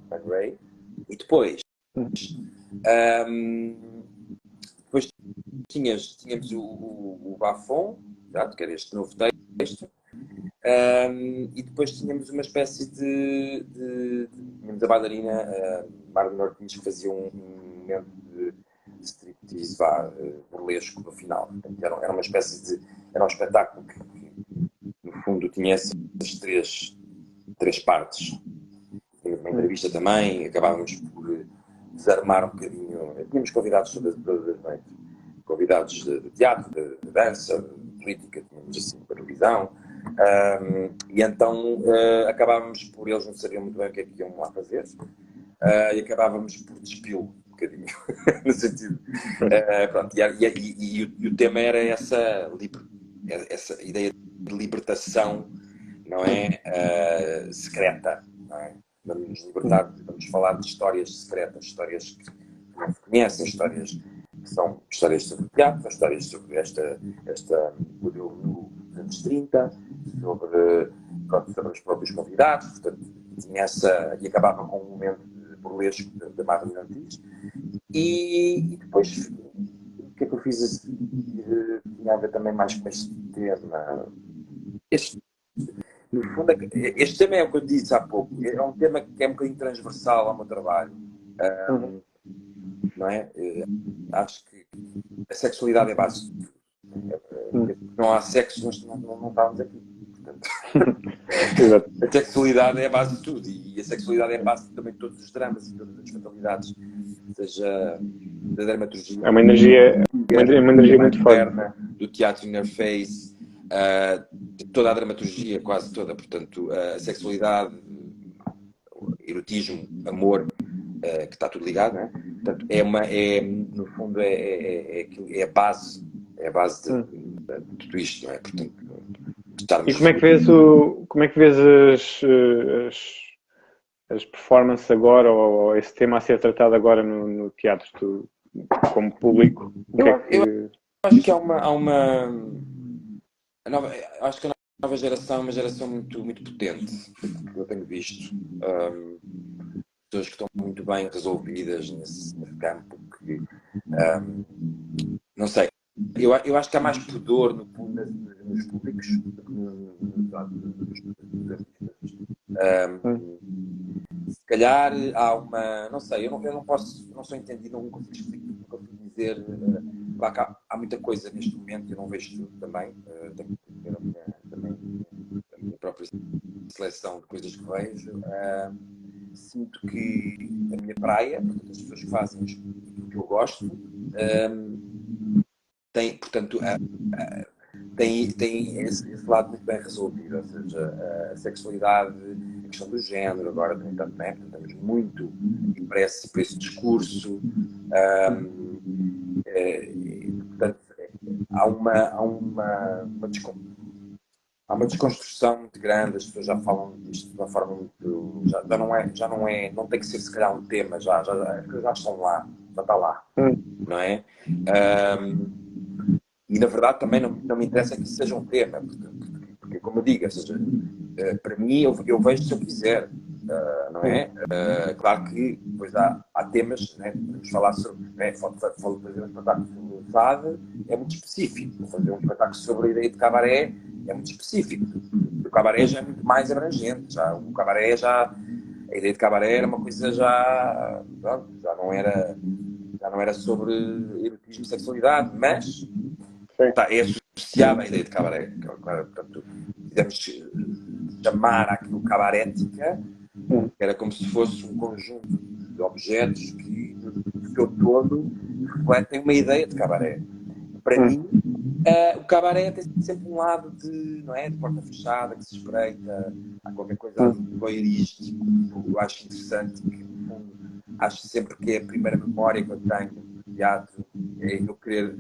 Man Ray. E depois tínhamos o Bafon, exato, que era este novo texto, e depois tínhamos uma espécie tínhamos a bailarina Marlene Ortiz, que fazia um momento de striptease burlesco no final. Portanto, era uma espécie era um espetáculo que no fundo tinha essas três partes. Tínhamos uma entrevista também, acabávamos por desarmar um bocadinho. Tínhamos convidados todas as noites, convidados de teatro, de dança, de política, tínhamos assim, para televisão. E então acabávamos por, eles não sabiam muito bem o que é que iam lá fazer, e acabávamos por despô-lo um bocadinho, no sentido. Pronto, e o tema era essa ideia de libertação, não é? Secreta, não é? Vamos nos libertar, vamos falar de histórias secretas, histórias que não se conhecem, histórias que são histórias sobre teatro, histórias sobre esta modelo dos anos 30, sobre os próprios convidados, portanto, tinha e acabava com um momento de burlesco da Marlene Ortiz. E depois, o que é que eu fiz a seguir? Tinha a ver também mais com este tema. No fundo, este tema é o que eu disse há pouco, é um tema que é um bocadinho transversal ao meu trabalho, não é? Acho que a sexualidade é base de tudo. Não há sexo, nós não estávamos aqui. Portanto, a sexualidade é a base de tudo, e a sexualidade é a base também de todos os dramas e todas as fatalidades, seja da dramaturgia. É uma energia muito forte. Do teatro in your face, de toda a dramaturgia, quase toda. Portanto, a sexualidade, erotismo, amor, que está tudo ligado, não é? Portanto, no fundo, é a base de tudo isto, não é? Portanto, e como é que vês as performances agora, ou esse tema a ser tratado agora no teatro, tu, como público? Eu acho que acho que a nova geração é uma geração muito, muito potente, que eu tenho visto. Pessoas que estão muito bem resolvidas nesse campo, não sei. Eu acho que há mais pudor nos públicos do que nos artistas. Se calhar há uma... Não sei, eu não sou entendido, não consigo dizer... Claro que há muita coisa neste momento, eu não vejo tudo também. Tenho que ter a minha própria seleção de coisas que vejo. Sinto que a minha praia, portanto, as pessoas que fazem o que eu gosto, portanto, tem esse lado muito bem resolvido, ou seja, a sexualidade, a questão do género, agora também estamos muito impressos por esse discurso, portanto, há uma desconstrução muito grande, as pessoas já falam disto de uma forma muito... não tem que ser se calhar um tema, as coisas já estão lá, já está lá, não é? E na verdade também não me interessa que isso seja um tema, porque como eu digo, ou seja, para mim eu vejo se eu quiser, não é? Claro que depois há temas, né? Podemos falar sobre, fazer um espetáculo sobre o SAD é muito específico, fazer um espetáculo sobre a ideia de cabaré é muito específico. O cabaré já é muito mais abrangente, a ideia de cabaré era uma coisa já não era sobre erotismo e sexualidade, mas é associada à ideia de cabaré. Portanto, quisemos chamar aquilo cabarética, que era como se fosse um conjunto de objetos que, no seu todo, refletem uma ideia de cabaré. Para mim, o cabaré tem sempre um lado de porta fechada, que se espreita, há qualquer coisa de voyeurístico. Eu acho interessante que, no fundo, acho sempre que é a primeira memória que eu tenho do teatro, é eu querer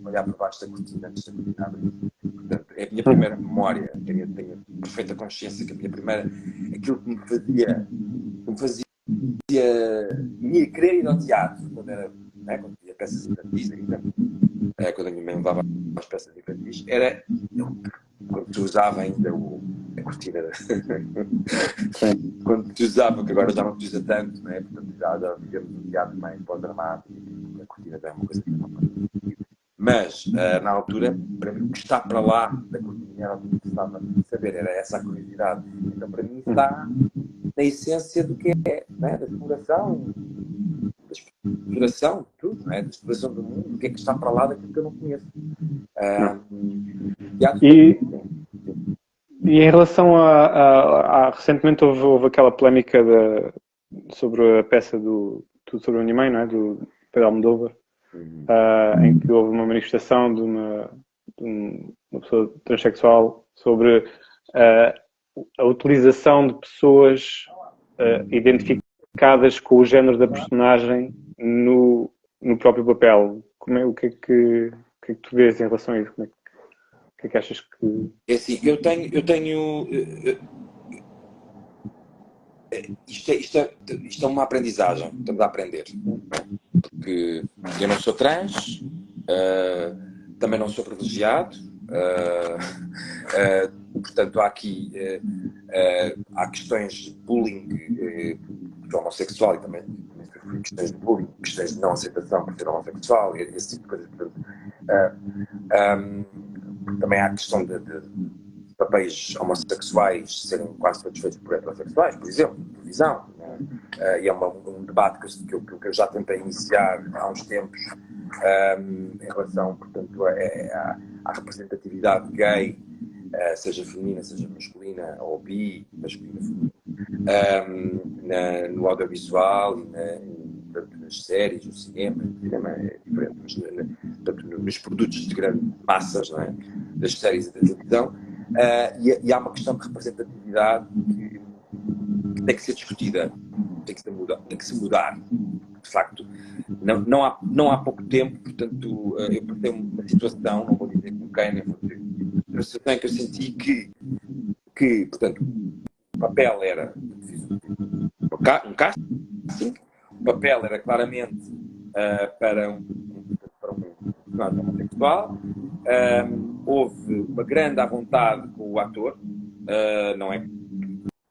olhar para baixo da cortina antes da cortina abrir. Portanto, é a minha primeira memória, tenho perfeita consciência que aquilo que me fazia querer ir ao teatro, quando via peças infantis, quando a minha mãe levava as peças infantis, era quando se usava ainda a cortina. Quando se usava, que agora já não se usa tanto, não é? Portanto, já vivemos um teatro mais pós-dramático, a cortina já é uma coisa que não faz sentido. Mas, na altura, para mim, o que está para lá da cortina era o que me interessava saber, era essa a curiosidade. Então, para mim, está na essência do que é, né? Da exploração, tudo, né? Da exploração do mundo, o que é que está para lá daquilo que eu não conheço. E em relação recentemente houve aquela polémica sobre a peça do Tudo sobre o Nimei, não é? Do Pedro Almodóvar, em que houve uma manifestação de uma pessoa transexual sobre a utilização de pessoas identificadas com o género da personagem no próprio papel. O que é que tu vês em relação a isso? O que é que achas que... É assim, eu tenho isto é uma aprendizagem, estamos a aprender. Porque eu não sou trans, também não sou privilegiado, portanto há aqui há questões de bullying de homossexual e também questões de bullying, questões de não aceitação por ser homossexual, esse tipo de coisas. Portanto, também há a questão de papéis homossexuais serem quase todos feitos por heterossexuais, por exemplo, televisão. E é um debate que eu já tentei iniciar há uns tempos em relação, portanto, à representatividade gay, seja feminina, seja masculina, ou bi, masculina, feminina, no audiovisual e nas séries, no cinema. O cinema é diferente, mas portanto, nos produtos de grande massas, não é? Das séries e da televisão. E há uma questão de representatividade que tem que ser discutida, tem que se mudar. De facto, não há pouco tempo, portanto, eu passei uma situação, não vou dizer com quem, nem vou dizer, uma situação em que eu senti que portanto, o papel era um casting, o papel era claramente para um personagem homossexual. Houve uma grande à vontade com o ator, não é que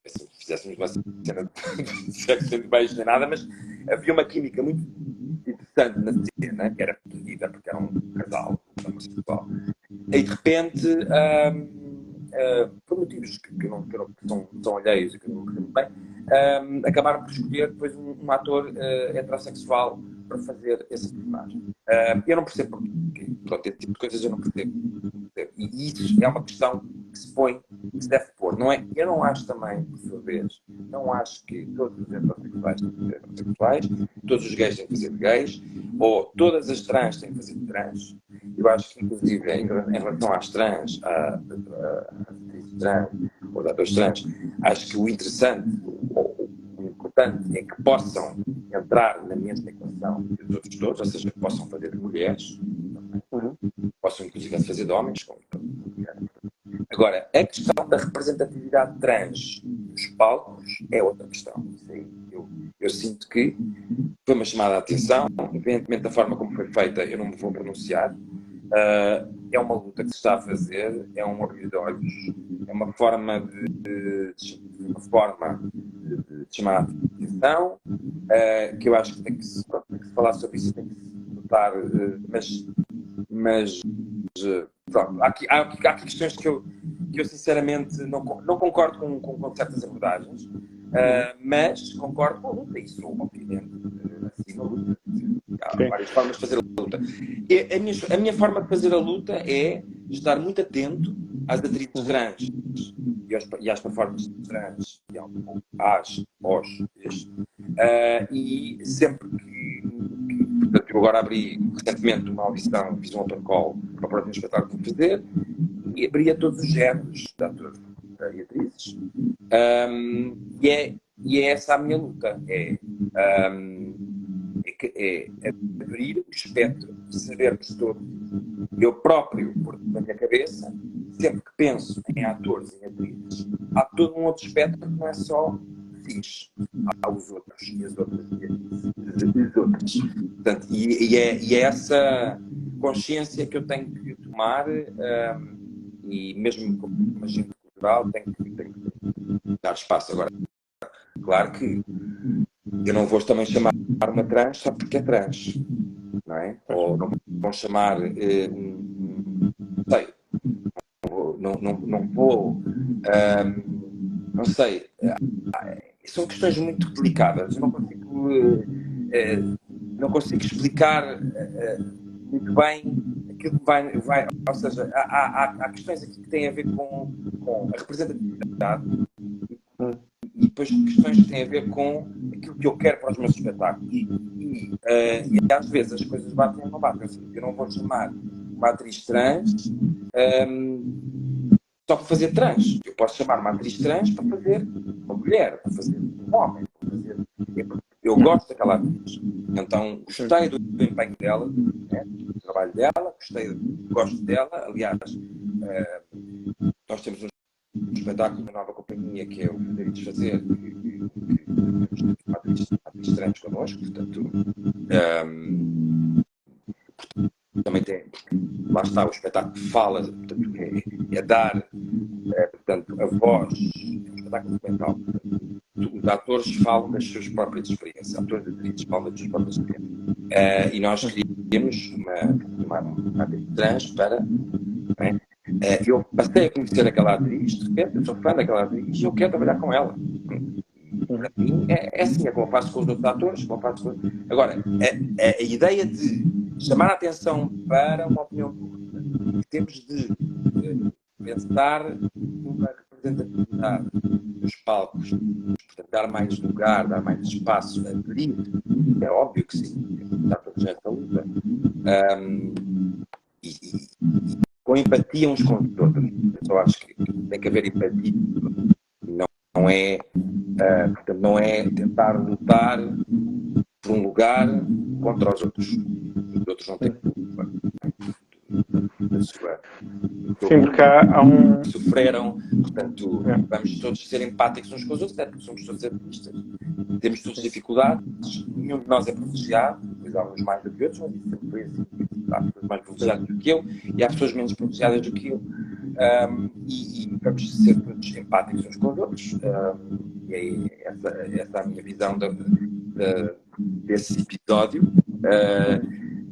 se fizéssemos uma cena de sexo de beijo nem nada, mas havia uma química muito interessante na cena, que era pedida porque era um casal homossexual. E de repente, por motivos que são alheios e que eu não percebo bem, acabaram por escolher depois um ator heterossexual para fazer esse personagem. Eu não percebo porquê. Pronto, esse tipo de coisas eu não percebo. E isso é uma questão que se põe, que se deve pôr. Não é? Eu não acho também, por sua vez, não acho que todos os heterossexuais têm que ser heterossexuais, todos os gays têm que ser gays, ou todas as trans têm que fazer trans. Eu acho que, inclusive, em relação às trans, às trans, ou a atores trans, acho que o interessante, o importante é que possam entrar na mesma equação que os outros todos, ou seja, que possam fazer de mulheres, possam inclusive fazer de homens, como mulheres. Agora, a questão da representatividade trans nos palcos é outra questão. Isso aí, eu sinto que foi uma chamada de atenção, independentemente da forma como foi feita, eu não me vou pronunciar. É uma luta que se está a fazer, é um abrir de olhos, é uma forma de chamar a atenção, que eu acho que tem que se falar sobre isso, tem que se notar, mas pronto, há aqui questões que eu sinceramente não concordo com certas abordagens, mas concordo com a luta, e sou obviamente assim na luta. Há várias formas de fazer a luta. E a minha forma de fazer a luta é estar muito atento às atrizes trans e às performances trans, e e sempre que portanto, eu agora abri recentemente uma audição, fiz um open call para o próximo espetáculo que vou fazer, e abri a todos os géneros de atores e atrizes, e é essa a minha luta, é abrir o espectro de sabermos todos. Eu próprio, na minha cabeça, sempre que penso em atores e atrizes, há todo um outro espectro que não é só cis. Há os outros e as outras e os outros. Portanto, e é essa consciência que eu tenho que tomar, e mesmo como agente cultural tenho que dar espaço. Agora, claro que eu não vou também chamar uma trans só porque é trans. não é? Ou não vão chamar, não sei, não vou, não sei, são questões muito delicadas, eu não consigo explicar muito bem aquilo que vai, ou seja, há questões aqui que têm a ver com a representatividade e depois questões que têm a ver com aquilo que eu quero para os meus espetáculos. E às vezes as coisas batem ou não batem. Assim, eu não vou chamar uma atriz trans só para fazer trans. Eu posso chamar uma atriz trans para fazer uma mulher, para fazer um homem, para fazer... Eu gosto daquela atriz. Então, gostei do empenho dela, né? Do trabalho dela, gosto dela. Aliás, nós temos um espetáculo, uma nova companhia que é o Poder e Desfazer, que temos uma atriz trans connosco, portanto, também tem, lá está, o espetáculo fala, portanto, é dar, portanto, a voz, é um espetáculo documental. Os atores falam das suas próprias experiências, atores e atrizes falam das suas próprias experiências. E nós queríamos uma atriz trans para... Né? Eu passei a conhecer aquela atriz, de repente, eu sou fã daquela atriz e eu quero trabalhar com ela. Para mim, é assim, é como eu faço com os outros atores, como eu faço com... Agora, a ideia de chamar a atenção para uma opinião pública, que temos de pensar numa representatividade dos palcos, portanto, dar mais lugar, dar mais espaço, abrir, é óbvio que sim, está todos nessa luta. E com empatia uns com os outros. Eu só acho que tem que haver empatia. Portanto, não é tentar lutar por um lugar contra os outros. Os outros não têm culpa. Sim, porque há um... Sofreram, portanto, vamos todos ser empáticos uns com os outros, porque somos todos artistas. Temos todas dificuldades, nenhum de nós é privilegiado, pois há uns mais do que outros, mas isso sempre foi assim. Há pessoas mais privilegiadas do que eu e há pessoas menos privilegiadas do que eu. E vamos ser todos empáticos uns com os outros. E é essa a minha visão desse episódio.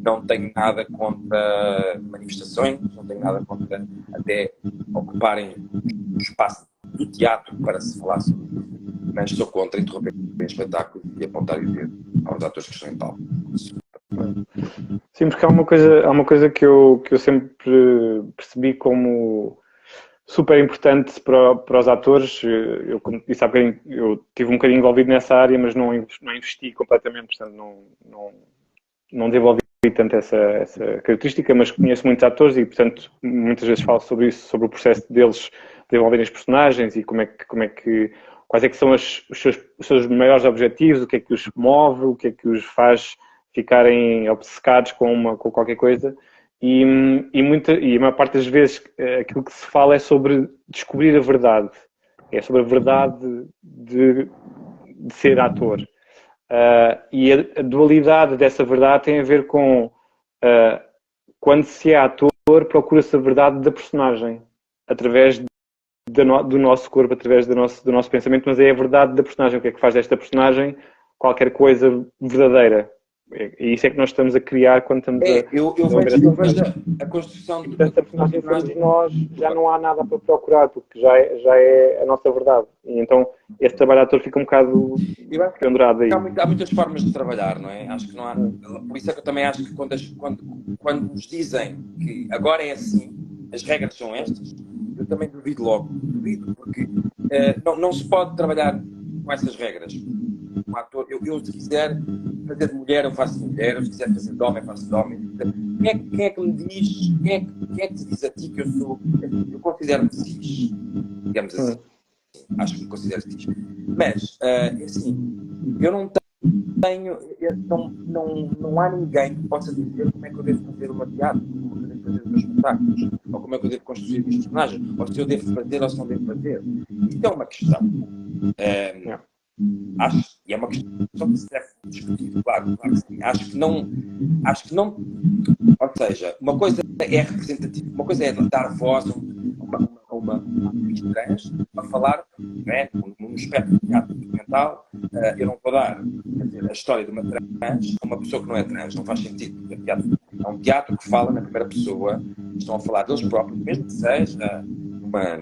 Não tenho nada contra manifestações, não tenho nada contra até ocuparem o espaço do teatro para se falar sobre isso, mas sou contra interromper espetáculos e apontar o dedo aos atores que estão em palco. Sim, porque há uma coisa que eu sempre percebi como super importante para os atores. Eu, como disse há bocadinho, eu estive um bocadinho envolvido nessa área, mas não investi completamente, portanto não desenvolvi tanto essa característica, mas conheço muitos atores e, portanto, muitas vezes falo sobre isso, sobre o processo deles desenvolverem os personagens e quais é que são os seus maiores objetivos, o que é que os move, o que é que os faz ficarem obcecados com qualquer coisa. E a maior parte das vezes aquilo que se fala é sobre descobrir a verdade. É sobre a verdade de ser ator. E a dualidade dessa verdade tem a ver com quando se é ator, procura-se a verdade da personagem através do nosso corpo, através do nosso pensamento, mas é a verdade da personagem. O que é que faz desta personagem qualquer coisa verdadeira? E isso é que nós estamos a criar quando estamos eu vejo a construção de essa personagem de nós, já não há nada para procurar, porque já é a nossa verdade. E então esse trabalho de ator fica um bocado pendurado aí. Há muitas formas de trabalhar, não é? Acho que não há. Por isso é que eu também acho que quando nos dizem que agora é assim, as regras são estas, eu também duvido logo. Duvido, porque não se pode trabalhar com essas regras. Um ator, eu se quiser fazer de mulher, eu faço de mulher, se quiser fazer de homem, eu faço de homem. Quem é que me diz, quem é que te diz a ti que eu considero-me cis, digamos assim. Acho que me considero cis. Mas, assim, eu não tenho, não há ninguém que possa dizer como é que eu devo fazer uma teatro, como é que eu devo fazer os meus espetáculos, ou como é que eu devo construir os meus personagens, ou se eu devo fazer ou se não devo fazer. Isso é uma questão. E é uma questão que se deve discutir, claro que sim. Acho que não, ou seja, uma coisa é representativa, uma coisa é dar voz a uma atriz trans a falar, né, num espectro de teatro documental. Eu não vou dar, quer dizer, a história de uma trans a uma pessoa que não é trans, não faz sentido, porque é um teatro que fala na primeira pessoa, estão a falar deles próprios, mesmo que seja uma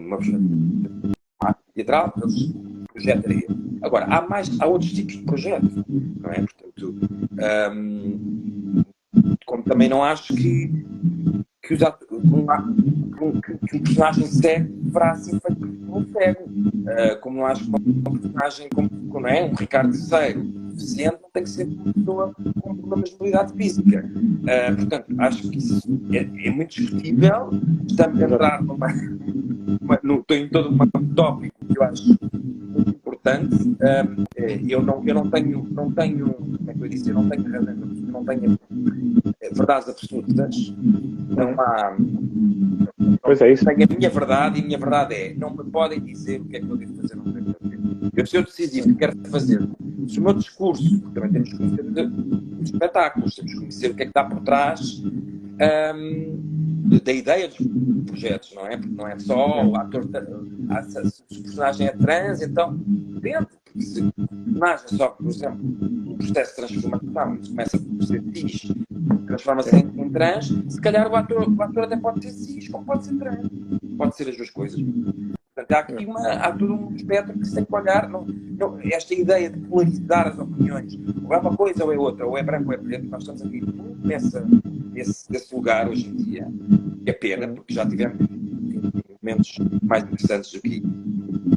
teatral, eles projetariam. Agora, há outros tipos de projetos, não é? Portanto, como também não acho que um personagem cego deverá ser feito por um cego. Como não acho que um personagem como é, um Ricardo III deficiente não tem que ser uma pessoa com problemas de mobilidade física. Portanto, acho que isso é muito discutível. Estamos a entrar estou em todo um tópico que eu acho muito importante. Eu não tenho, como é que eu disse? Eu não tenho razão, não tenho verdades absolutas. Não há. Pois é isso. Tenho a minha verdade e a minha verdade é: não me podem dizer o que é que eu devo fazer ou não devo fazer. Se eu decidir que quero fazer, se o meu discurso, porque também temos que conhecer os espetáculos, temos que conhecer o que é que está por trás da ideia dos projetos, não é? Porque não é só o ator, se o personagem é trans, então dentro, porque se o personagem só, por exemplo, um processo de transformação, começa por ser cis, transforma-se em trans, se calhar o ator até pode ser cis, como pode ser trans, pode ser as duas coisas. Portanto, há todo um espectro que se tem que olhar. Esta ideia de polarizar as opiniões, ou é uma coisa ou é outra, ou é branco ou é preto, nós estamos aqui nesse lugar hoje em dia. É pena, porque já tivemos momentos mais interessantes do que.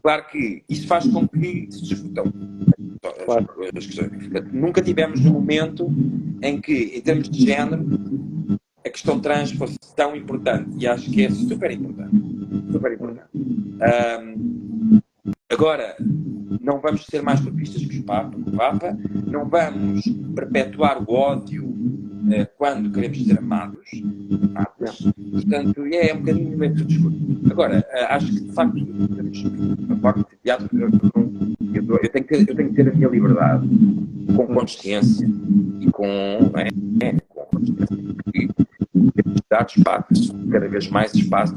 Claro que isso faz com que se discutam as questões. Nunca tivemos um momento em que, em termos de género, a questão trans fosse tão importante, e acho que é super importante. Super importante. Agora, não vamos ser mais papistas que o Papa, não vamos perpetuar o ódio quando queremos ser amados. Portanto, é um bocadinho meio que discurso. Agora, acho que de facto, eu tenho que ter a minha liberdade com consciência e com consciência e dar espaço, cada vez mais espaço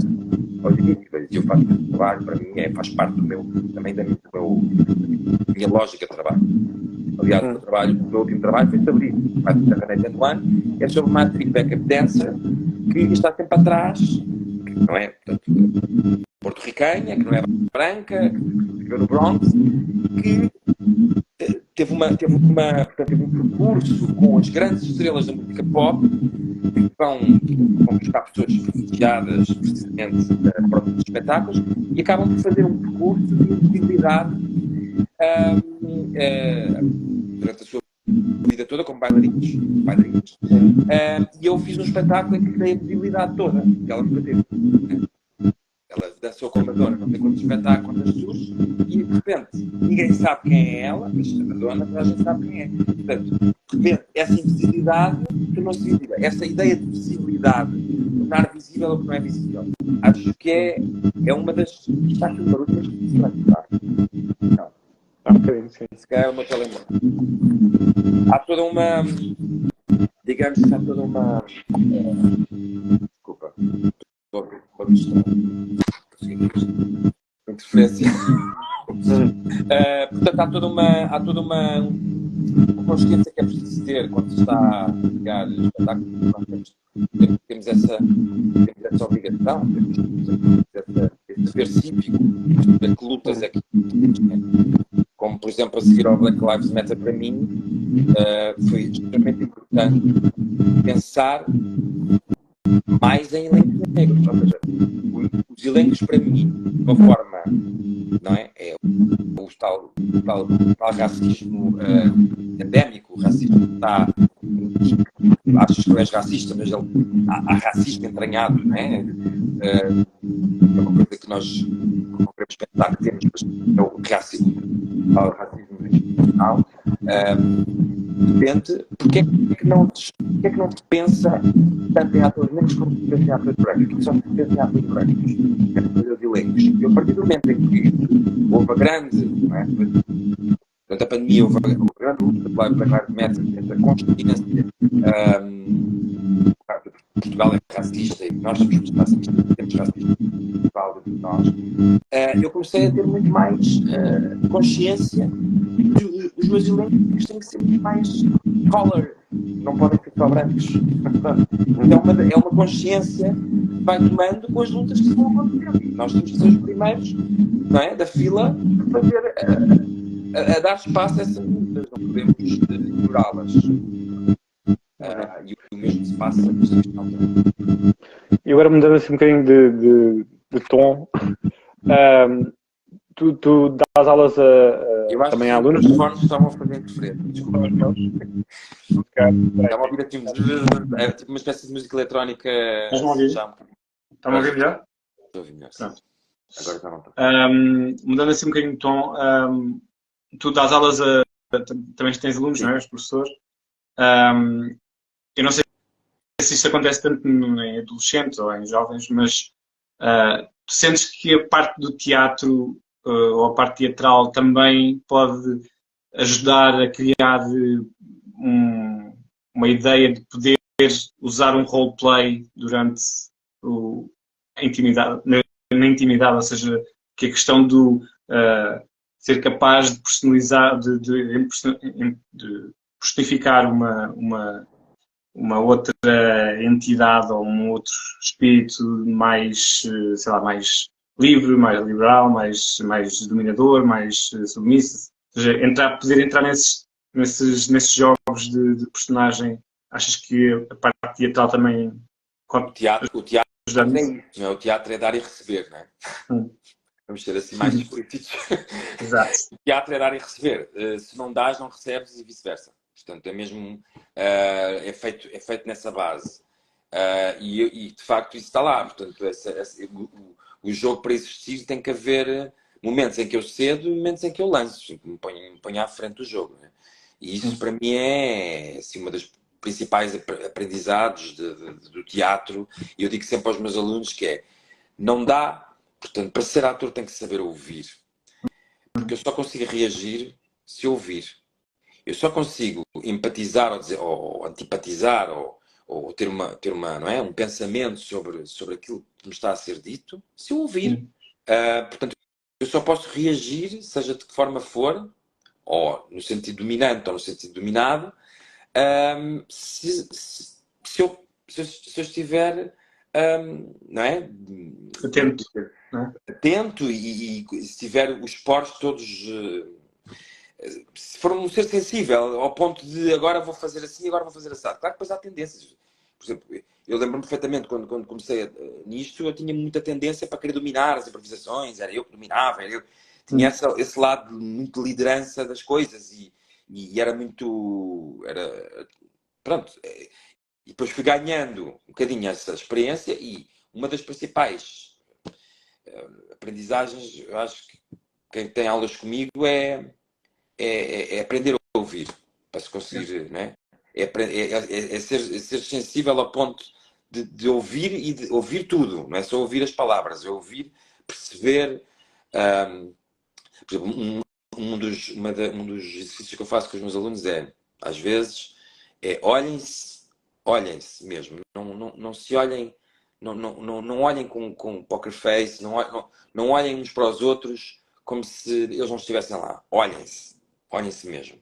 aos indivíduos. Eu faço esse trabalho, para mim, faz parte também da minha lógica de trabalho. Aliás, o meu último trabalho foi sobre isso. A Canadian One é sobre uma atriz backup dancer que está sempre atrás, que não é, portanto, porto-ricanha, que não é branca, que viveu no Bronx, que teve um percurso com as grandes estrelas da música pop, que vão buscar pessoas privilegiadas precisamente para os espetáculos, e acabam por fazer um percurso de visibilidade durante a sua vida toda como bailarinos. E eu fiz um espetáculo em que dei a visibilidade toda que ela nunca teve. Ela dançou com a Madonna, não tem quantos espetáculos nas tours, e de repente ninguém sabe quem é ela, mas a Madonna toda a gente sabe quem é. Portanto, de repente, essa invisibilidade tornou-se visível. Essa ideia de visibilidade, tornar visível o que não é visível, acho que é uma das. Está aqui um barulho, mas se vai ficar. Não. Se calhar é o meu telemóvel. Há toda uma. Digamos que há toda uma. Desculpa. Interferência. Portanto, há toda uma consciência que é preciso ter quando se está a ligar espetáculos. Temos essa obrigação, temos esse dever cívico de que lutas é que. Como, por exemplo, a seguir ao Black Lives Matter, para mim, foi extremamente importante pensar mais em elencos negros. Ou seja, os elencos, para mim, de uma forma, não é? É o tal racismo endémico, o racismo que está. Achas que não és racista, mas há racismo entranhado, não é? É uma coisa que nós não queremos pensar que temos, mas é o racismo institucional. Depende, porque é que não se pensa tanto em atores negros como se pensa em atores brancos? Porque só se pensa em atores brancos, em atores elencos. E a partir do momento em que houve a grande, não é? Durante a pandemia houve uma grande luta pela Black Lives Matter, essa consciência Portugal é racista e nós somos muito racistas, temos racistas em Portugal e nós, eu comecei a ter muito mais consciência que os meus elencos têm que ser muito mais color, não podem ser só brancos. É uma consciência que vai tomando com as lutas que se vão acontecendo. Nós temos que ser os primeiros, não é, da fila para fazer, a dar espaço a essas lutas, não podemos ignorá-las. E o mesmo se passa nesta questão também. E agora mudando assim um bocadinho de tom, tu dás aulas Eu acho também que a alunos? os fones estavam a fazer interferência. Desculpa. Está a ouvir assim, é tipo uma espécie de música eletrónica. Estás-me a ouvir? Está-me a ouvir melhor? Estou a ouvir melhor. Pronto. Agora está não está. Mudando assim um bocadinho de tom, tu dás aulas também tens alunos, não é? Os professores. Eu não sei se isto acontece tanto em adolescentes ou em jovens, mas tu sentes que a parte do teatro ou a parte teatral também pode ajudar a criar uma ideia de poder usar um roleplay durante a intimidade, na intimidade, ou seja, que a questão do ser capaz de personalizar, de personificar uma outra entidade ou um outro espírito mais, sei lá, mais livre, mais liberal, mais dominador, mais submisso. Ou seja, poder entrar nesses jogos de personagem. Achas que a parte teatral também... O teatro é isso, não é? O teatro é dar e receber, não é? Vamos ser assim mais explícitos. Exato. O teatro é dar e receber. Se não dás, não recebes e vice-versa. Portanto, é mesmo... é feito nessa base. E de facto isso está lá. Portanto, o jogo para existir tem que haver momentos em que eu cedo e momentos em que eu lanço. Me ponho à frente do jogo. Né? E isso para mim é assim, uma das principais aprendizados do teatro. E eu digo sempre aos meus alunos que é, não dá... Portanto, para ser ator tem que saber ouvir. Porque eu só consigo reagir se ouvir. Eu só consigo empatizar ou antipatizar ou ter não é? Um pensamento sobre aquilo que me está a ser dito se eu ouvir. Portanto, eu só posso reagir, seja de que forma for, ou no sentido dominante ou no sentido dominado, se eu estiver não é? Atento. Atento e se tiver os poros todos... se for um ser sensível ao ponto de agora vou fazer assim, agora vou fazer assim. Claro que depois há tendências. Por exemplo, eu lembro-me perfeitamente quando comecei nisto, eu tinha muita tendência para querer dominar as improvisações, era eu que dominava, tinha esse lado muito de liderança das coisas e era muito... pronto. E depois fui ganhando um bocadinho essa experiência e uma das principais aprendizagens, eu acho que quem tem aulas comigo é aprender a ouvir, para se conseguir, não é? É ser sensível ao ponto de ouvir e de ouvir tudo, não é só ouvir as palavras, é ouvir, perceber. Por exemplo, um dos exercícios que eu faço com os meus alunos às vezes, olhem-se mesmo, não se olhem, não olhem com poker face, não olhem uns para os outros como se eles não estivessem lá. Olhem-se mesmo.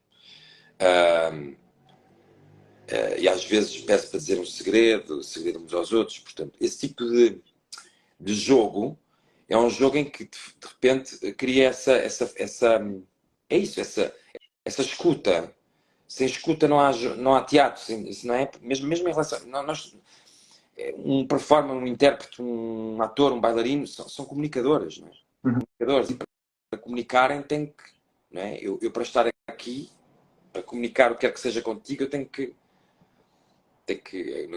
E às vezes peço para dizer um segredo uns aos outros. Portanto, esse tipo de jogo é um jogo em que de repente cria essa escuta. Sem escuta não há teatro, não é? Mesmo em relação... um performer, um intérprete, um ator, um bailarino, são comunicadores, não é? Comunicadores. E para comunicarem tem que... Não é? Eu para estar aqui, para comunicar o que quer que seja contigo, eu tenho que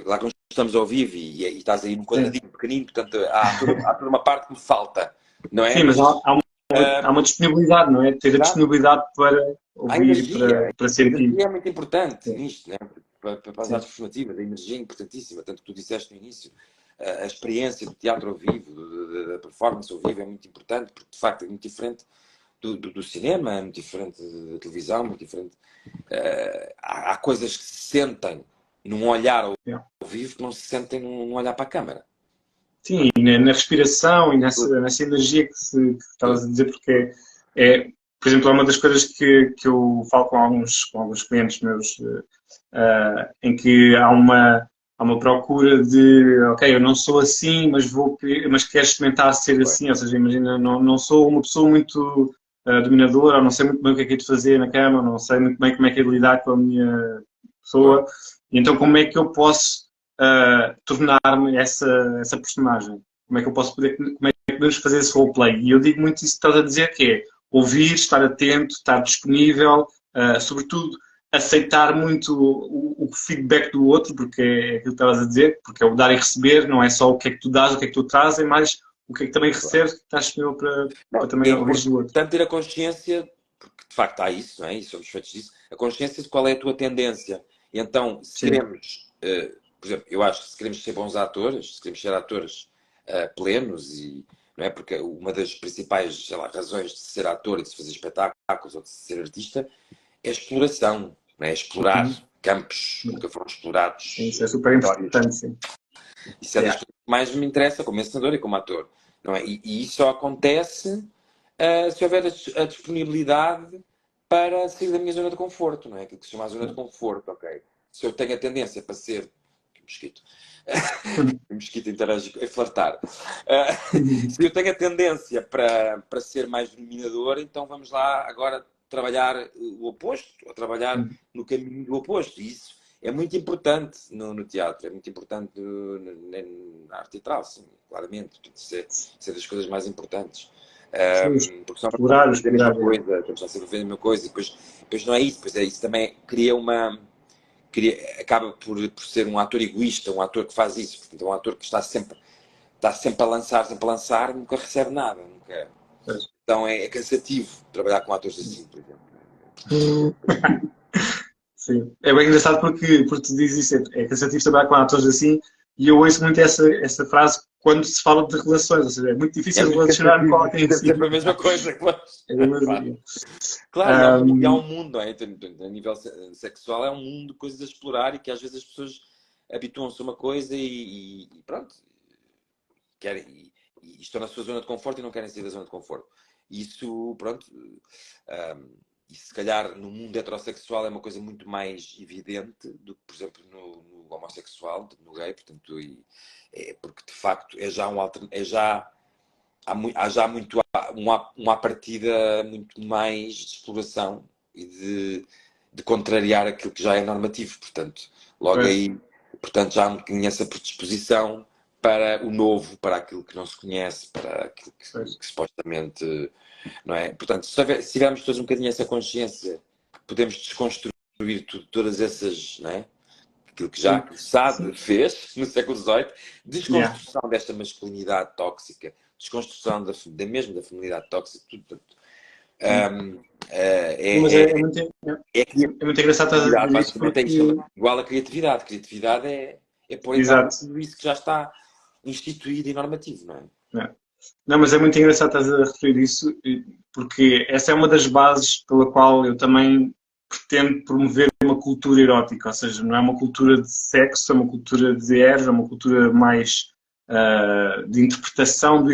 lá que nós estamos ao vivo e estás aí num quadradinho pequenino, portanto há toda uma parte que me falta, não é? Sim, mas há uma disponibilidade, não é? Ter a disponibilidade para ouvir e para sentir. A energia é muito importante nisto, não é? Para as artes performativas, a energia é importantíssima, tanto que tu disseste no início, a experiência do teatro ao vivo, da performance ao vivo é muito importante, porque de facto é muito diferente do cinema, é muito diferente da televisão, muito diferente. Há coisas que se sentem e num olhar ao Yeah. vivo que não se sentem num olhar para a câmara. Sim, e na respiração e nessa energia que estavas a dizer, porque por exemplo, é uma das coisas que eu falo com alguns clientes meus, em que há uma procura de, ok, eu não sou assim, mas quero experimentar ser assim, ou seja, imagina, não sou uma pessoa muito dominadora, ou não sei muito bem o que é de fazer na cama, não sei muito bem como é que é de lidar com a minha pessoa, e então como é que eu posso tornar-me essa personagem? Como é que eu posso como é que podemos fazer esse roleplay? E eu digo muito isso que estás a dizer, que é ouvir, estar atento, estar disponível, sobretudo aceitar muito o feedback do outro, porque é aquilo que estavas a dizer, porque é o dar e receber, não é só o que é que tu dás, o que é que tu trazes, é mais o que é que também recebes, que estás disponível para também É ouvir do outro. importante ter a consciência, porque de facto há isso, não é? E somos feitos disso, a consciência de qual é a tua tendência. E então, se Sim. queremos, por exemplo, eu acho que se queremos ser bons atores, se queremos ser atores plenos, e não é? Porque uma das principais, sei lá, razões de ser ator e de se fazer espetáculos ou de ser artista é a exploração, não é? Explorar campos que nunca foram explorados. Isso é super importante, sim. Isso é das coisas que mais me interessa como encenador e como ator. Não é? E isso só acontece se houver a disponibilidade para sair da minha zona de conforto, não é? Aquilo que se chama a zona de conforto, ok? Se eu tenho a tendência para ser... Que mosquito. O mosquito interage é flertar. Se eu tenho a tendência para ser mais dominador, então vamos lá agora trabalhar o oposto, ou trabalhar no caminho do oposto. E isso é muito importante no teatro, é muito importante na arte teatral, sim, claramente. Isso é das coisas mais importantes. Porque só Explorar, a mesma coisa, estamos a sempre a mesma coisa, e depois não é isso, depois isso também acaba por ser um ator egoísta, um ator que faz isso, portanto, é um ator que está sempre a lançar, nunca recebe nada, nunca. Então é cansativo trabalhar com atores assim, por exemplo. Sim, é bem engraçado porque tu dizes isso, é cansativo trabalhar com atores assim, e eu ouço muito essa frase quando se fala de relações, ou seja, é muito difícil relacionar com alguém É assim. sempre a mesma coisa, claro. Claro, e há um mundo, não é? A nível sexual é um mundo de coisas a explorar e que às vezes as pessoas habituam-se a uma coisa e pronto, querem, e estão na sua zona de conforto e não querem sair da zona de conforto. Isso, pronto, e se calhar no mundo heterossexual é uma coisa muito mais evidente do que, por exemplo, no homossexual, no gay, portanto, porque de facto há já muito uma partida muito mais de exploração e de contrariar aquilo que já é normativo, portanto, logo aí, portanto, já há um bocadinho essa predisposição para o novo, para aquilo que não se conhece, para aquilo que supostamente, não é? Portanto, se tivermos todos um bocadinho essa consciência que podemos desconstruir todas essas, não é? Aquilo que já Sade fez no século XVIII, desconstrução desta masculinidade tóxica, desconstrução mesmo da feminilidade tóxica, tudo. Mas é muito engraçado estar a dizer isso porque... igual a criatividade. Criatividade é pôr em prática tudo isso que já está instituído e normativo, não é? Não, mas é muito engraçado estar a referir isso, porque essa é uma das bases pela qual eu também pretendo promover uma cultura erótica, ou seja, não é uma cultura de sexo, é uma cultura de eros, é uma cultura mais de interpretação,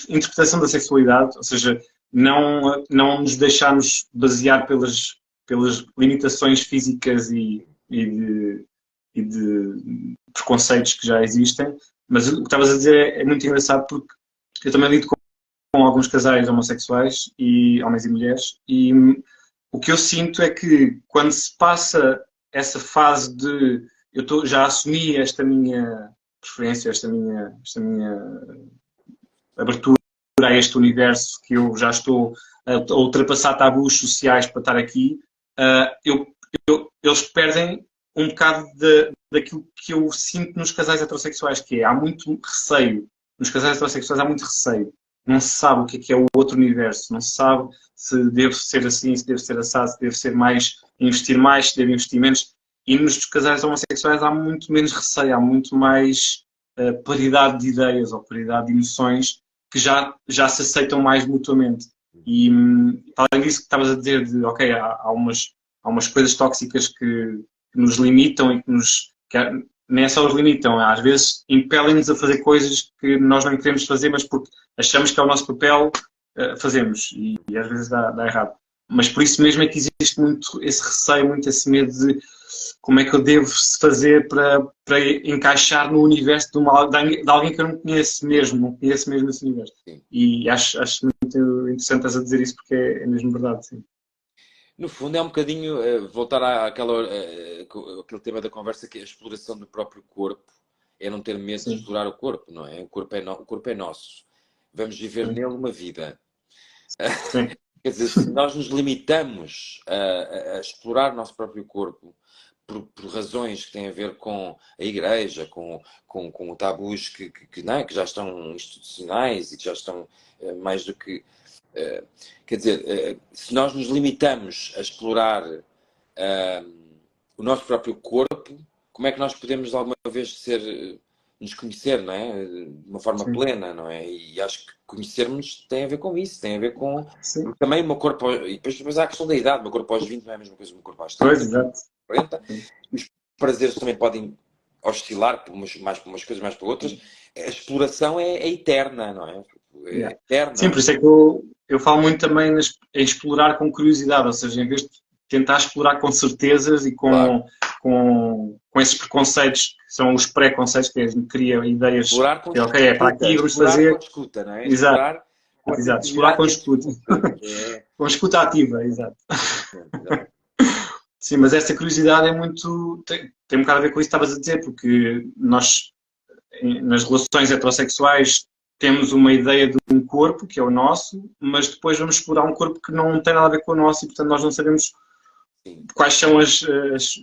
interpretação da sexualidade, ou seja, não nos deixarmos basear pelas limitações físicas e de preconceitos que já existem, mas o que estavas a dizer é muito engraçado porque eu também lido com alguns casais homossexuais, e homens e mulheres, e o que eu sinto é que quando se passa essa fase de já assumi esta minha preferência, esta minha abertura a este universo, que eu já estou a ultrapassar tabus sociais para estar aqui, eles perdem um bocado daquilo que eu sinto nos casais heterossexuais, que há muito receio. Nos casais heterossexuais há muito receio. Não se sabe o que é o outro universo. Não se sabe se deve ser assim, se deve ser assado, se deve ser mais, investir mais, se deve investir menos. E nos casais homossexuais há muito menos receio, há muito mais paridade de ideias ou paridade de emoções que já se aceitam mais mutuamente. E além disso que estavas a dizer, ok, há umas coisas tóxicas que nos limitam e nem só os limitam, às vezes impelem-nos a fazer coisas que nós não queremos fazer, mas porque achamos que é o nosso papel, fazemos. E às vezes dá errado. Mas por isso mesmo é que existe muito esse receio, muito esse medo de como é que eu devo fazer para encaixar no universo de alguém que eu não conheço mesmo esse universo. Sim. E acho muito interessante estás a dizer isso, porque é mesmo verdade, sim. No fundo é um bocadinho voltar àquele tema da conversa, que é a exploração do próprio corpo, é não ter medo de explorar o corpo, não é? O corpo é nosso. Vamos viver nele uma vida. Sim. Quer dizer, se nós nos limitamos a explorar o nosso próprio corpo por razões que têm a ver com a igreja, com tabus que já estão institucionais e que já estão mais do que... quer dizer, se nós nos limitamos a explorar o nosso próprio corpo, como é que nós podemos de alguma vez nos conhecer, não é? De uma forma plena, não é? E acho que conhecermos tem a ver com isso, tem a ver com também o meu corpo, e depois há a questão da idade, o meu corpo aos 20 não é a mesma coisa que o meu corpo aos 30, pois, exato. 40. Os prazeres também podem oscilar mais para umas coisas, mais para outras. A exploração é eterna, não é? É eterna. Sim, por isso é que eu falo muito também em explorar com curiosidade, ou seja, em vez de tentar explorar com certezas e com esses preconceitos, que são os preconceitos que a gente cria ideias. Explorar com escuta, é para aqui, vamos fazer. Com escuta, não é? Exato. Explorar com escuta. Com escuta ativa, exato. Sim, mas essa curiosidade tem um bocado a ver com isso que estavas a dizer, porque nós, nas relações heterossexuais, temos uma ideia de um corpo, que é o nosso, mas depois vamos explorar um corpo que não tem nada a ver com o nosso e, portanto, nós não sabemos quais são as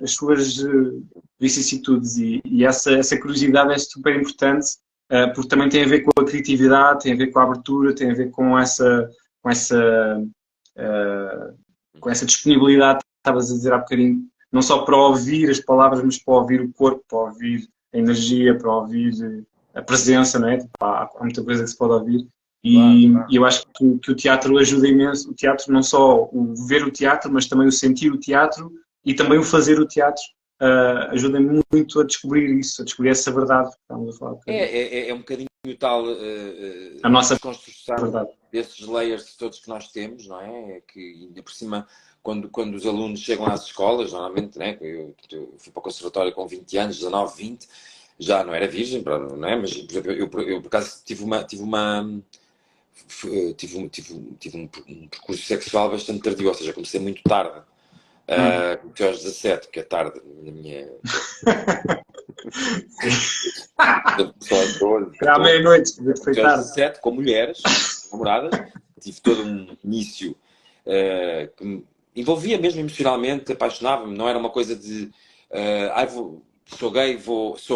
suas vicissitudes. E essa curiosidade é super importante, porque também tem a ver com a criatividade, tem a ver com a abertura, tem a ver com essa disponibilidade que estavas a dizer há bocadinho, não só para ouvir as palavras, mas para ouvir o corpo, para ouvir a energia, para ouvir a presença, não é? Há muita coisa que se pode ouvir. E eu acho que o teatro ajuda imenso. O teatro, não só o ver o teatro, mas também o sentir o teatro e também o fazer o teatro, ajuda muito a descobrir isso, a descobrir essa verdade que estamos a falar. É um bocadinho tal a nossa construção desses layers todos que nós temos, não é? Que ainda por cima, quando os alunos chegam às escolas, normalmente, não é? Eu fui para o conservatório com 20 anos, 19, 20, já não era virgem, não é? Mas, por exemplo, eu por acaso tive um percurso sexual bastante tardio, ou seja, comecei muito tarde. Comecei aos 17, que é tarde na minha... Era à meia-noite, foi tarde. Aos 17, com mulheres, namoradas, tive todo um início que me envolvia mesmo emocionalmente, apaixonava-me, não era uma coisa de sou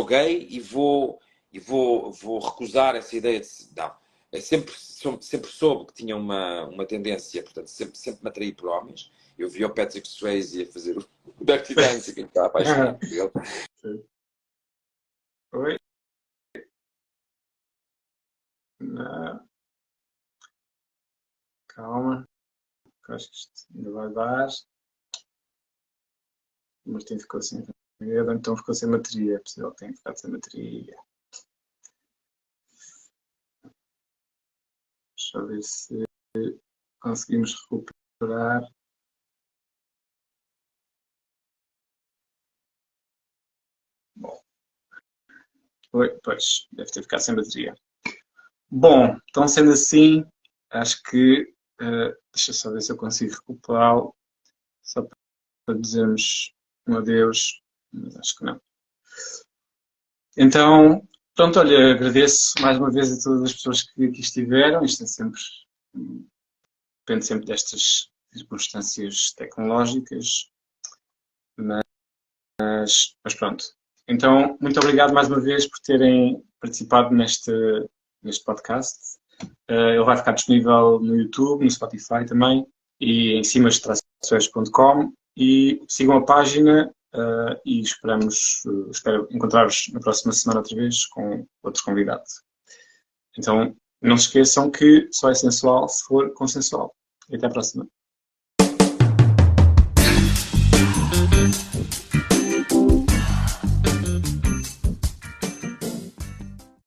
gay e vou recusar essa ideia de... Não. Sempre soube que tinha uma tendência, portanto, sempre me atraí por homens. Eu vi o Patrick Swayze a fazer o Dirty Dancing, que estava apaixonado por ele. Oi? Não. Calma. Acho que isto ainda vai dar. O Martim ficou sem rede, então ficou sem bateria. É possível que tenha ficado sem bateria. Deixa eu ver se conseguimos recuperar. Bom. Pois, deve ter ficado sem bateria. Bom, então sendo assim, acho que... deixa eu só ver se eu consigo recuperá-lo. Só para dizermos um adeus, mas acho que não. Então, pronto, olha, agradeço mais uma vez a todas as pessoas que aqui estiveram. Isto é sempre... depende sempre destas circunstâncias tecnológicas. Mas pronto. Então, muito obrigado mais uma vez por terem participado neste podcast. Ele vai ficar disponível no YouTube, no Spotify também, e em cimas-sueiros.com. E sigam a página e espero encontrar-vos na próxima semana outra vez com outro convidado. Então, não se esqueçam que só é sensual se for consensual. E até à próxima.